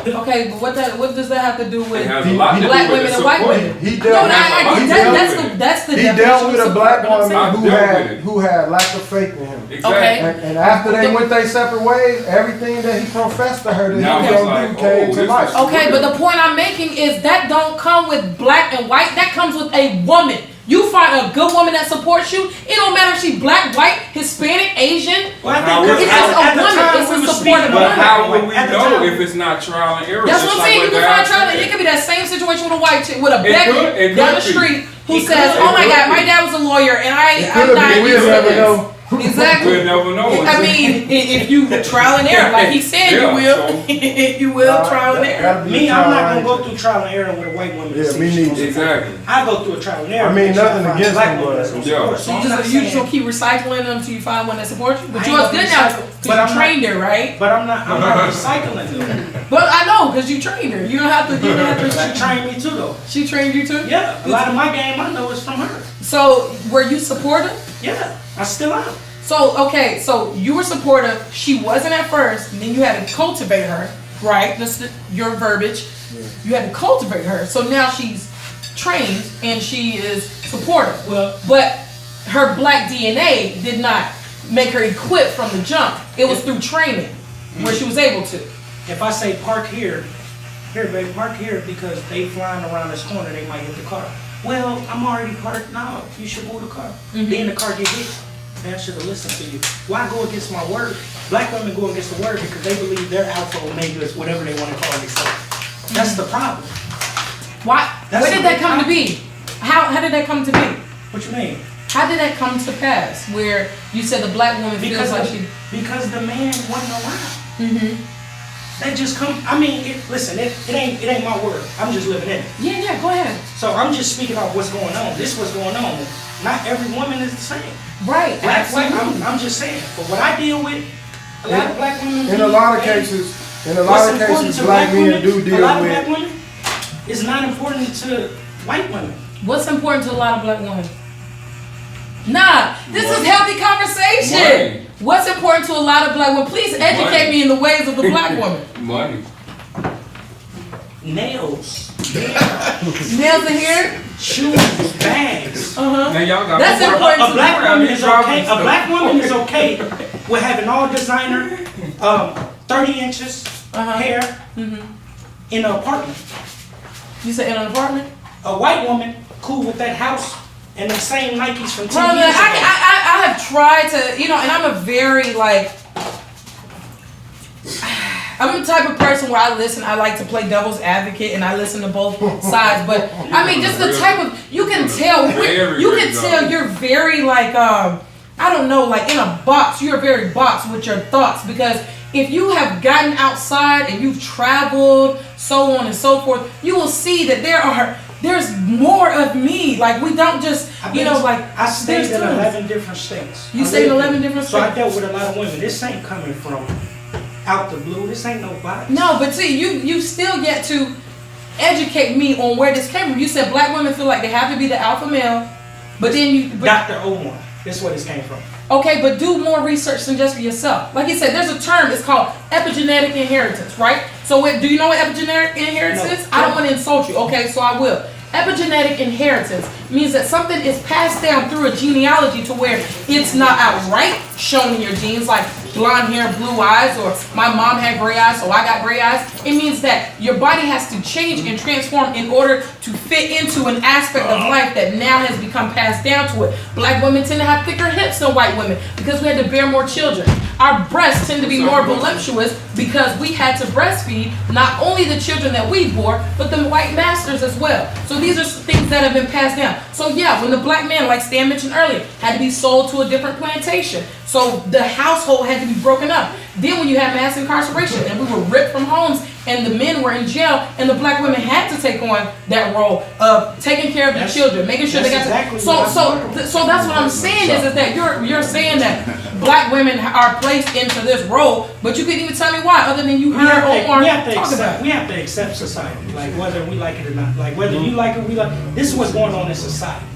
Okay, but what does that have to do It with has a lot to black do with women the and white support. women? He No, dealt, I he get dealt that. with it. That's the he definition dealt with of a black support, you know what I'm woman I've dealt with it. who had lack of faith in him. Exactly. Okay. And after they went their separate ways, everything that he professed to her that Now he it's was gonna like, do came oh, to this life. is- Okay, but the point I'm making is that don't come with black and white. That comes with a woman. You find a good woman that supports you. It don't matter if she's black, white, Hispanic, Asian. Well, I How think would- It's just a at the woman. time It's we a was supportive speaking woman. But how would we At the know time. if it's not trial and error? That's Just what I'm like saying. You what can find Dad trial. said. It could be that same situation with a white chick, with a It Becky could- it down the could be. street who It says, could- "Oh it my could God, be. my dad was a lawyer, and It I'm could dying be. We'll for never this." know. Exactly. We'll never know. I mean, if you trial and error, like he said, Yeah, you will. so- you will trial and error. Me, I'm not gonna go through trial and error with a white woman. to Yeah, see me if she neither. gonna support Exactly. me. I go through a trial and error. I mean, make sure nothing I find a against black them, woman but- that's gonna Yeah. support. So So you I'm not just you saying- just gonna keep recycling them until you find one that supports you. But I yours ain't good gonna now recycle, because but you I'm not- trained her, right? But I'm not recycling them. But I know because you trained her. You don't have to. You don't have She to. trained me too, though. She trained you too. Yeah, a lot of my game I know is from her. So were you supportive? Yeah, I still am. So okay, so you were supportive. She wasn't at first, and then you had to cultivate her, right? That's your verbiage. You had to cultivate her. So now she's trained and she is supportive. Well, But her black DNA did not make her equipped from the jump. It was through training where she was able to. if I say park here, babe, park here because they flying around this corner, they might hit the car. Well, I'm already parked. No, you should move the car. Then the car get hit. Man, I should have listened to you. Why go against my word? Black women go against the word because they believe their alpha omega is whatever they want to call themselves. That's the problem. Why? That's Where did the that come to be? How did that come to be? What you mean? How did that come to pass? Where you said the black woman feels like she. Because the man wasn't around. That just come. I mean, listen. It ain't my word. I'm just living in it. Yeah, go ahead. So I'm just speaking about what's going on. This what's going on. Not every woman is the same. Right. Black women. Absolutely. I'm just saying. For what I deal with, a lot of black women. In a lot of cases, black men do deal a lot of black with. women is not important to white women. What's important to a lot of black women? Nah, this is healthy conversation. Money. What's important to a lot of black women? Please educate me in the ways of the black woman. Money. Nails, Nails in here? shoes, bags. Uh-huh. Now y'all got That's more- important. A black woman is okay. A Stuff. black woman is okay with having all designer, 30 inches hair in an apartment. You said in an apartment? A white woman cool with that house and the same Nikes from 10 Brother, years ago. I have tried to, and I'm a very, I'm the type of person where I listen, I like to play devil's advocate and I listen to both sides, but I mean, just the type of, you can tell you're very I don't know, like in a box, you're very boxed with your thoughts because if you have gotten outside and you've traveled, so on and so forth, you will see that there's more of me. Like we don't just, I stayed there's in tons. 11 different states. You I stayed in lived 11 different So I states. dealt with a lot of women. This ain't coming from out the blue. This ain't nobody. No, but see, you still get to educate me on where this came from. You said black women feel like they have to be the alpha male, but then Dr. Omar. That's where this came from. okay, but do more research than just for yourself. Like you said, there's a term, it's called epigenetic inheritance, right? So do you know what epigenetic inheritance No. is? I don't want to insult you, okay, so I will. Epigenetic inheritance means that something is passed down through a genealogy to where it's not outright shown in your genes, like blonde hair, blue eyes, or my mom had gray eyes, so I got gray eyes. It means that your body has to change and transform in order to fit into an aspect of life that now has become passed down to it. Black women tend to have thicker hips than white women because we had to bear more children. Our breasts tend to be more voluptuous because we had to breastfeed not only the children that we bore, but the white masters as well. So these are things that have been passed down. So yeah, when the black man, like Stan mentioned earlier, had to be sold to a different plantation. So the household had to be broken up. Then when you had mass incarceration and we were ripped from homes and the men were in jail and the black women had to take on that role of taking care of the children, making sure they got exactly so that's what I'm saying is that you're saying that black women are placed into this role, but you couldn't even tell me why other than you heard Omar talk about it. We have to accept society, like whether we like it or not. Like whether you like it, we like. This is what's going on in society.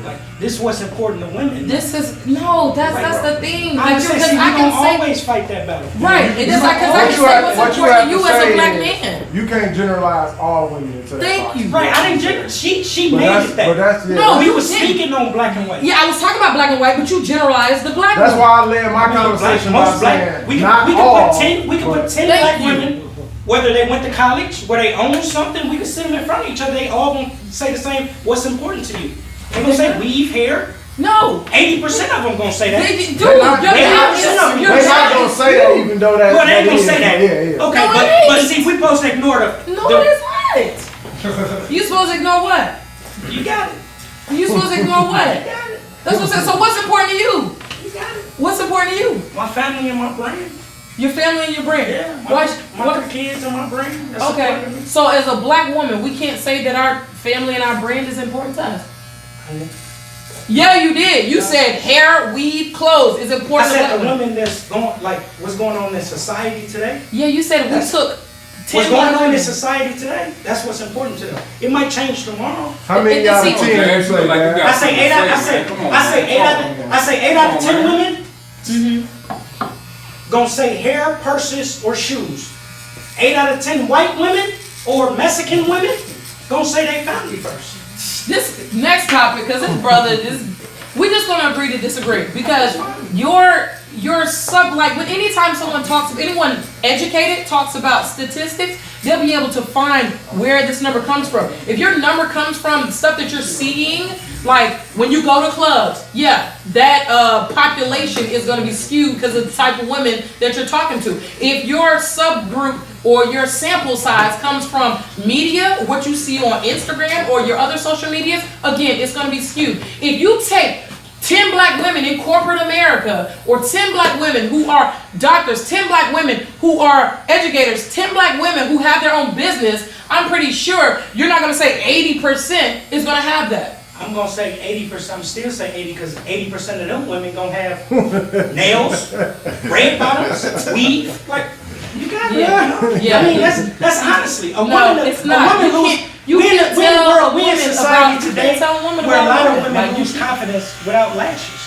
Like this is what's important to women. This is that's the thing. I Like, say, because see, we I can don't say always fight that battle. right. It is like because I can say what's important to you as a black man. You can't generalize all women into that Thank box. you. Right, I didn't. She But made that's, it that. but that's yeah, No, we you was didn't. speaking on black and white. Yeah, I was talking about black and white, but you generalized the black that's woman. why I led my conversation by Most black. saying We not can all. put 10. We can put 10 Thank black you. women, whether they went to college, where they own something. We can sit them in front of each other. They all gonna say the same. What's important to you? They gonna say weave hair. No. 80% of them gonna say that. Dude, They're not- your they job not- is they're They're not gonna say that even though that. Well, they ain't that gonna is- say that. Yeah. Okay, No, but it ain't. see, we supposed to ignore the. No, the- it's not. You supposed to ignore what? You got it. You supposed to ignore what? You got it. That's what I'm saying. So what's important to you? You got it. What's important to you? My family and my brain. Your family and your brand. Yeah. Watch, My kids and my brain. That's okay. important to me. So as a black woman, we can't say that our family and our brand is important to us. Yeah, you did. You said hair, weave, clothes is I important to said black the women. women that's going, like, what's going on in society today? Yeah, you said we That's- took 10 What's going black on in women. society today? That's what's important to them. It might change tomorrow. How many It- out of it's- 10 Okay, you say like you that? got- I say 8 out. I say Come on, 8 out of 10 man. women gonna say hair, purses, or shoes. 8 out of 10 white women or Mexican women gonna say they family first. This next topic, because this brother is, we're just gonna agree to disagree because your your sub, like when anytime someone talks, anyone educated talks about statistics, they'll be able to find where this number comes from. If your number comes from stuff that you're seeing, like when you go to clubs, yeah, that population is going to be skewed because of the type of women that you're talking to. If your subgroup or your sample size comes from media, what you see on Instagram or your other social medias, again, it's going to be skewed. If you take 10 black women in corporate America, or 10 black women who are doctors, 10 black women who are educators, 10 black women who have their own business, I'm pretty sure you're not going to say 80% is going to have that. I'm gonna say 80%, I'm still saying 80 because 80% of them women gonna have nails, red bottoms, weave, like, you got it. Yeah. I mean, that's honestly, a No, woman, it's not. a woman You lose, can't- you we in can't the we in the tell world, we in women society about- you today can't tell a woman where a about lot of women. women Like, lose confidence without lashes.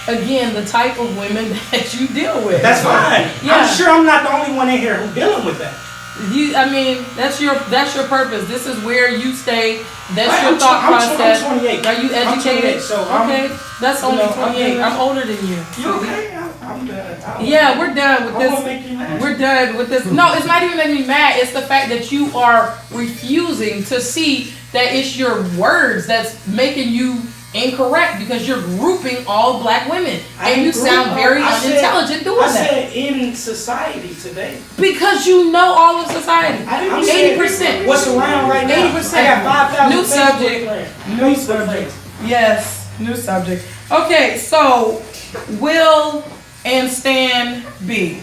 Again, the type of women that you deal with. That's fine. Yeah. I'm sure I'm not the only one in here who's dealing with that. I mean, that's your purpose. This is where you stay. That's Right, your I'm thought tw- I'm process. 28. Are you I'm educated? 28, so I'm- okay, that's you only know, 28. I'm older than you. You okay? I'm done. Yeah, we're done with I won't make you this. mad. We're done with this. No, it's not even making me mad. It's the fact that you are refusing to see that it's your words that's making you incorrect because you're grouping all black women I and you agree. sound very I said- unintelligent doing I that said in society today. because you know all of society. I'm saying 80%. What's around right now? 80%. I got 5,000 New Facebook subject. friends. New Facebook subject. friends. Yes, new subject. Okay, so Will and Stan B.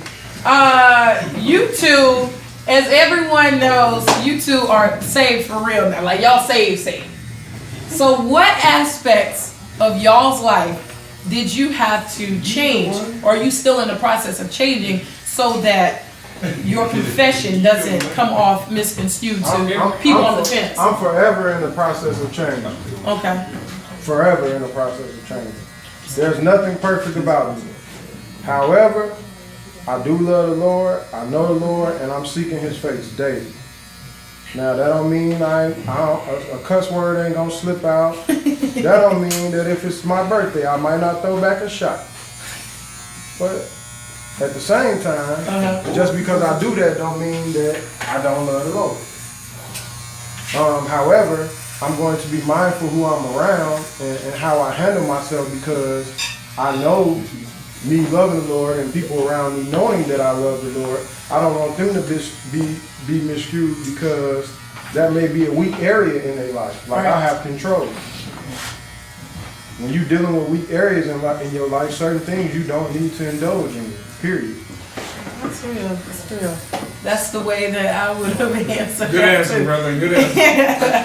You two, as everyone knows, you two are saved for real now. Like y'all saved. So what aspects of y'all's life did you have to change, or are you still in the process of changing so that your confession doesn't come off misconstrued to people on the fence? I'm forever in the process of change. Okay. Forever in the process of change. There's nothing perfect about me. However, I do love the Lord, I know the Lord, and I'm seeking His face daily. Now that don't mean a cuss word ain't gonna slip out. That don't mean that if it's my birthday, I might not throw back a shot. But at the same time, just because I do that don't mean that I don't love the Lord. However, I'm going to be mindful who I'm around and how I handle myself, because I know me loving the Lord and people around me knowing that I love the Lord, I don't want them to be miscued, because that may be a weak area in their life. Like, I have control. When you're dealing with weak areas in your life, certain things you don't need to indulge in, period. That's real. That's real. That's the way that I would have answered Good that answer, too. brother. Good answer.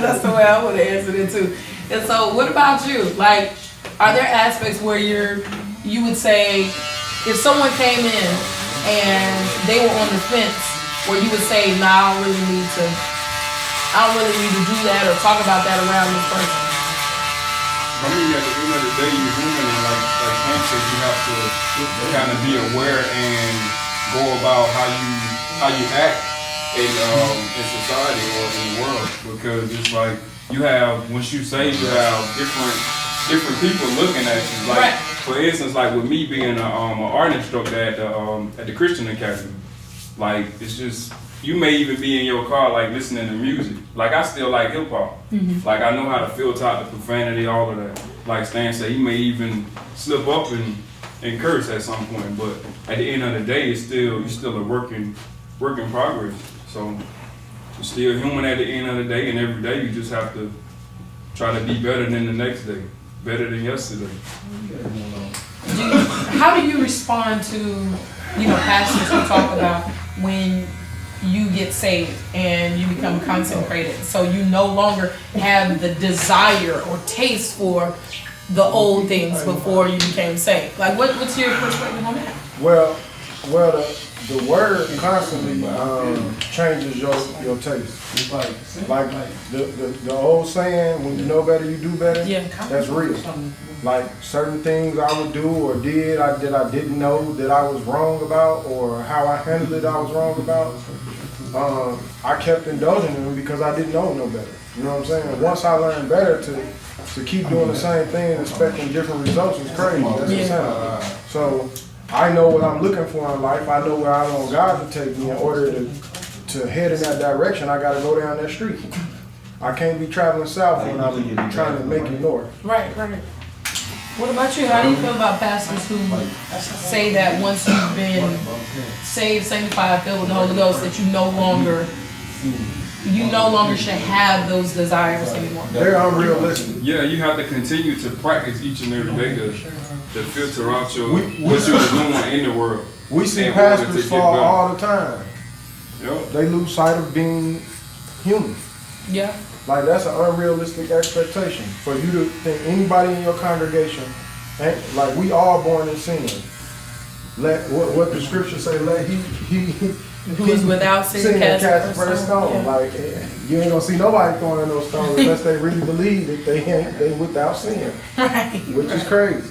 That's the way I would have answered it too. And so, what about you? Like, are there aspects where you would say, if someone came in and they were on the fence, where you would say, nah, I don't really need to do that or talk about that around this person? I mean, at the end of the day, you're human, and like Hank said, you have to kind of be aware and go about how you act in society or in the world, because it's like you have, once you say, you have different people looking at you. Like, Right. For instance, like with me being an art instructor at the Christian Academy, like it's just, you may even be in your car like listening to music. Like, I still like hip hop. Like, I know how to filter out the profanity, all of that. Like Stan said, you may even slip up and curse at some point, but at the end of the day, you're still a work in progress. So you're still human at the end of the day, and every day you just have to try to be better than the next day, better than yesterday. How do you respond to, pastors who talk about when you get saved and you become consecrated, so you no longer have the desire or taste for the old things before you became saved? Like, what's your perspective on that? Well, the word constantly changes your taste. Like the old saying, when you know better, you do better. Yeah. That's real. Like, certain things I would do or did that I didn't know that I was wrong about, or how I handled it I was wrong about. I kept indulging in them because I didn't know no better. You know what I'm saying? Once I learned better to keep doing the same thing and expecting different results is crazy. That's insane. So I know what I'm looking for in life. I know where I want God to take me. In order to head in that direction, I got to go down that street. I can't be traveling south when I'm trying to make it north. Right. What about you? How do you feel about pastors who say that once you've been saved, sanctified, filled with the Holy Ghost, that you no longer should have those desires anymore? They're unrealistic. Yeah, you have to continue to practice each and every day to filter out what you're doing in the world. We see in order to pastors get fall better. all the time. Yep. They lose sight of being human. Yeah. Like, that's an unrealistic expectation for you to think anybody in your congregation, like, we all born in sin. Let what the scripture say, let he Who is without sin cast the first stone. Yeah. Like, you ain't gonna see nobody throwing those stones unless they really believe that they without sin, Right. which is crazy.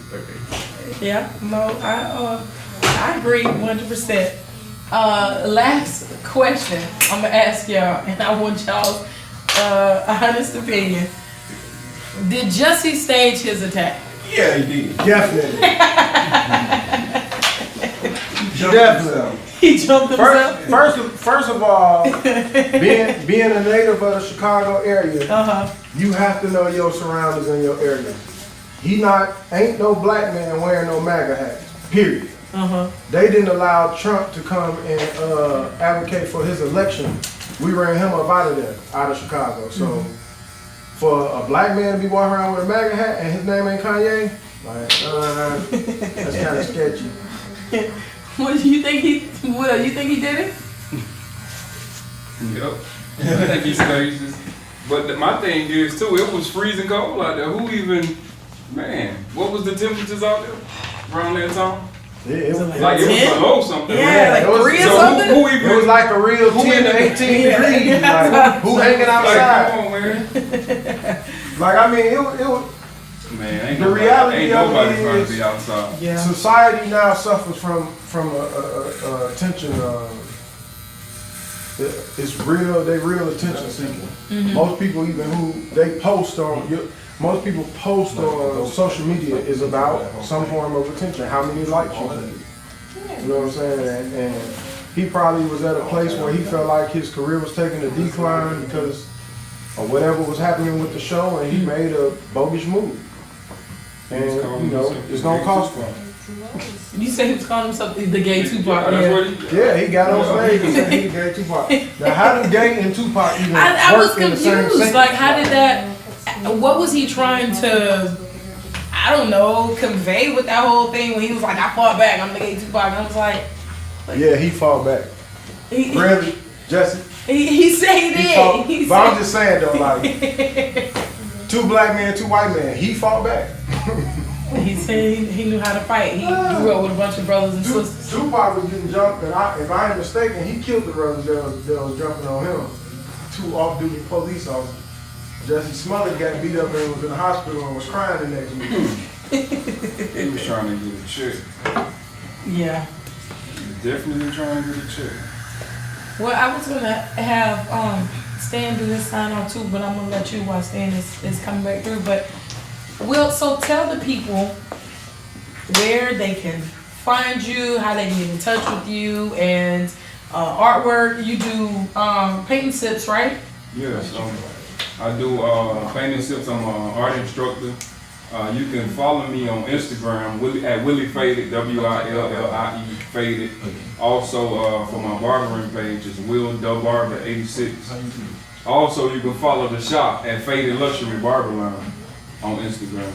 Yeah. No, I agree 100%. Last question I'm gonna ask y'all, and I want y'all's honest opinion. Did Jussie stage his attack? Yeah, he did. Definitely. Definitely. He jumped himself. First of all, being a native of the Chicago area, you have to know your surroundings in your area. Ain't no black man wearing no MAGA hats. Period. They didn't allow Trump to come and advocate for his election. We ran him up out of Chicago. So for a black man to be walking around with a MAGA hat and his name ain't Kanye, like, that's kind of sketchy. What do you think you think he did it? Yep. I think he staged it. But my thing is too, it was freezing cold out there. What was the temperatures out there around that time? It was Like it was 10? below something. Yeah, it like was- 3 or So something? who even? It was like a real 10 to 18 degrees. Like, who hanging Like, outside? come on, man. Like, I mean, it was Man, ain't The nobody, reality ain't of it nobody trying is- to be outside. Yeah. society now suffers from attention. It's real. They real attention seeking. Most people, even who they post on, most people post on social media is about some form of attention. How many likes you get? You know what I'm saying? And he probably was at a place where he felt like his career was taking a decline because of whatever was happening with the show, and he made a bogus move. And it's gonna cost him. You say he was calling himself the gay Tupac. That's Yeah. what he. Yeah, he got on stage and said he gay Tupac. Now, how did gay and Tupac even I was work in the same confused. sentence? Like, how did that? What was he trying to? I don't know. Convey with that whole thing when he was like, "I fought back. I'm the gay Tupac." And I was like, Yeah, he fought back. he, Really, Jesse? he said he He did. fought. He But I'm said, just saying though, like, 2 black men, 2 white men. He fought back. he said he knew how to fight. He grew up with a bunch of brothers and sisters. Tupac was getting jumped, and if I ain't mistaken, he killed the brothers that was jumping on him. 2 off-duty police officers. Jesse Smollett got beat up and was in the hospital and was crying the next week. He was trying to get a check. Yeah. He was definitely trying to get a check. Well, I was gonna have Stan do this sign on too, but I'm gonna let you while Stan is coming back through. But so tell the people where they can find you, how they can get in touch with you, and artwork. You do painting sips, right? Yes, I do painting sips. I'm an art instructor. You can follow me on Instagram at Willie Faded, WILLIE Faded. Also, for my barbering page is Will Dub Barber 86. Also, you can follow the shop at Faded Luxury Barber Line on Instagram.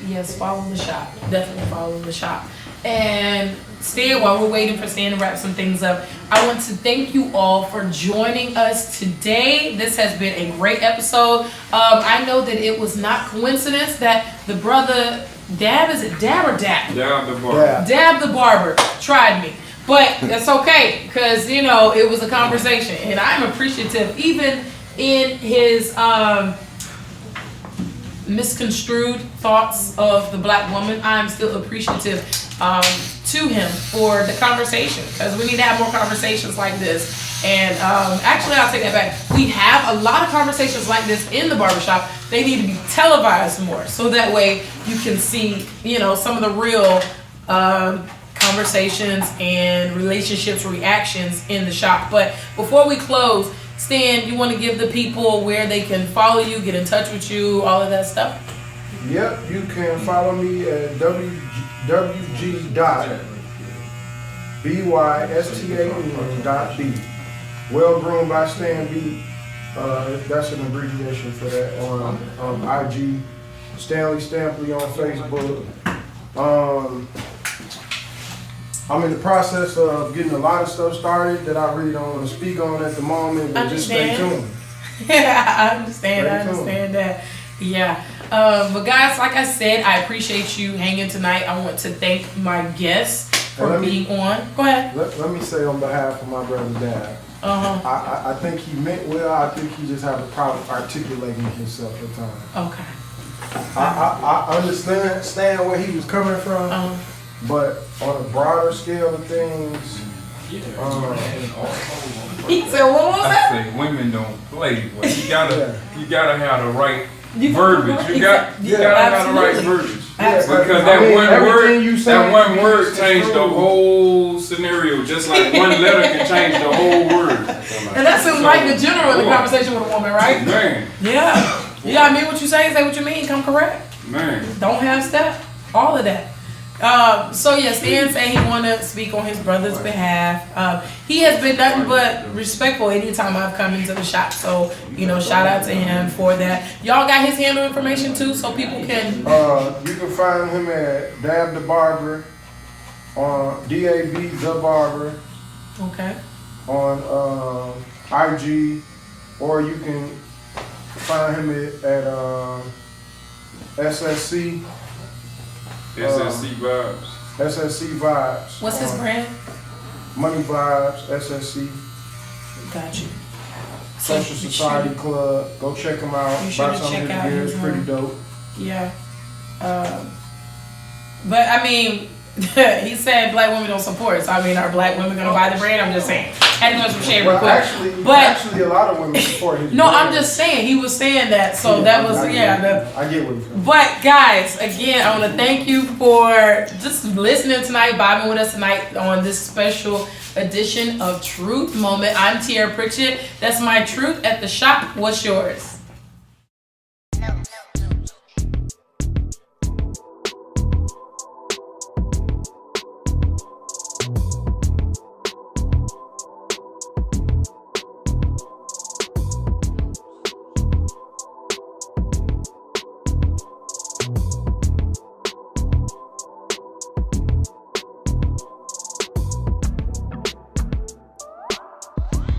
Yes, follow the shop. Definitely follow the shop. And Stan, while we're waiting for Stan to wrap some things up, I want to thank you all for joining us today. This has been a great episode. I know that it was not coincidence that the brother Dab, is it Dab or Dab? Dab the Barber. Yeah. Dab the barber tried me. But that's okay, because, it was a conversation. And I'm appreciative, even in his misconstrued thoughts of the black woman, I'm still appreciative to him for the conversation, because we need to have more conversations like this. And actually, I'll take that back. We have a lot of conversations like this in the barbershop. They need to be televised more, so that way you can see, some of the real conversations and relationships reactions in the shop. But before we close, Stan, you want to give the people where they can follow you, get in touch with you, all of that stuff? Yep, you can follow me at wg.bystan.b. Well Groomed by Stan B. That's an abbreviation for that on IG. Stanley Stampley on Facebook. I'm in the process of getting a lot of stuff started that I really don't want to speak on at the moment, but just stay tuned. Yeah, I understand that. Yeah. But guys, like I said, I appreciate you hanging tonight. I want to thank my guests for being on. Go ahead. Let me say on behalf of my brother's dad, I think he meant well. I think he just had a problem articulating himself at times. Okay. I understand where he was coming from, but on a broader scale of things, He said, what was that? I say women don't play. Well, you gotta have the right You- verbiage. You gotta have the right absolutely. verbiage. Absolutely. Because that one word changed the whole scenario. Just like one letter can change the whole word. And that's in like the general in the conversation with a woman, right? Man, Yeah. You gotta mean what you say what you mean, come correct. man. Don't have step. All of that. So yes, Stan said he wanna speak on his brother's behalf. He has been nothing but respectful anytime I've come into the shop. So, shout out to him for that. Y'all got his handle information too, so people can you can find him at Dab the Barber on DAB the Barber okay. on IG, or you can find him at SSC. SSC vibes. SSC Vibes. What's his brand? Money Vibes, SSC. Got you. Social So, Society Club. Go check him out. You Buy should some of check his out gear. his It's pretty dope. Yeah. But I mean, he said black women don't support. So I mean, are black women gonna buy the brand? I'm just saying. Had to go some shade real Well, quick. actually, a lot of women support his No, brand. I'm just saying he was saying that. So that was I get what you're saying. But guys, again, I want to thank you for just listening tonight, vibing with us tonight on this special edition of Truth Moment. I'm Tierra Pritchett. That's my truth at the shop. What's yours?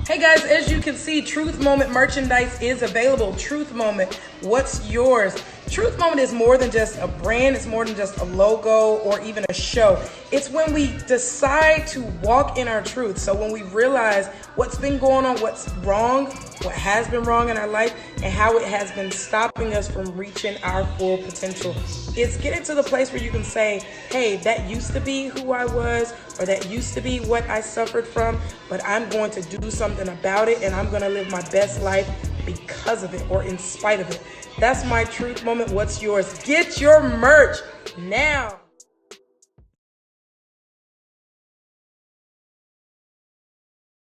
Hey guys, as you can see, Truth Moment merchandise is available. Truth Moment, what's yours? Truth Moment is more than just a brand. It's more than just a logo or even a show. It's when we decide to walk in our truth. So when we realize what's been going on, what's wrong, what has been wrong in our life, and how it has been stopping us from reaching our full potential. It's getting to the place where you can say, hey, that used to be who I was, or that used to be what I suffered from, but I'm going to do something about it, and I'm going to live my best life because of it or in spite of it. That's my Truth Moment. What's yours? Get your merch now.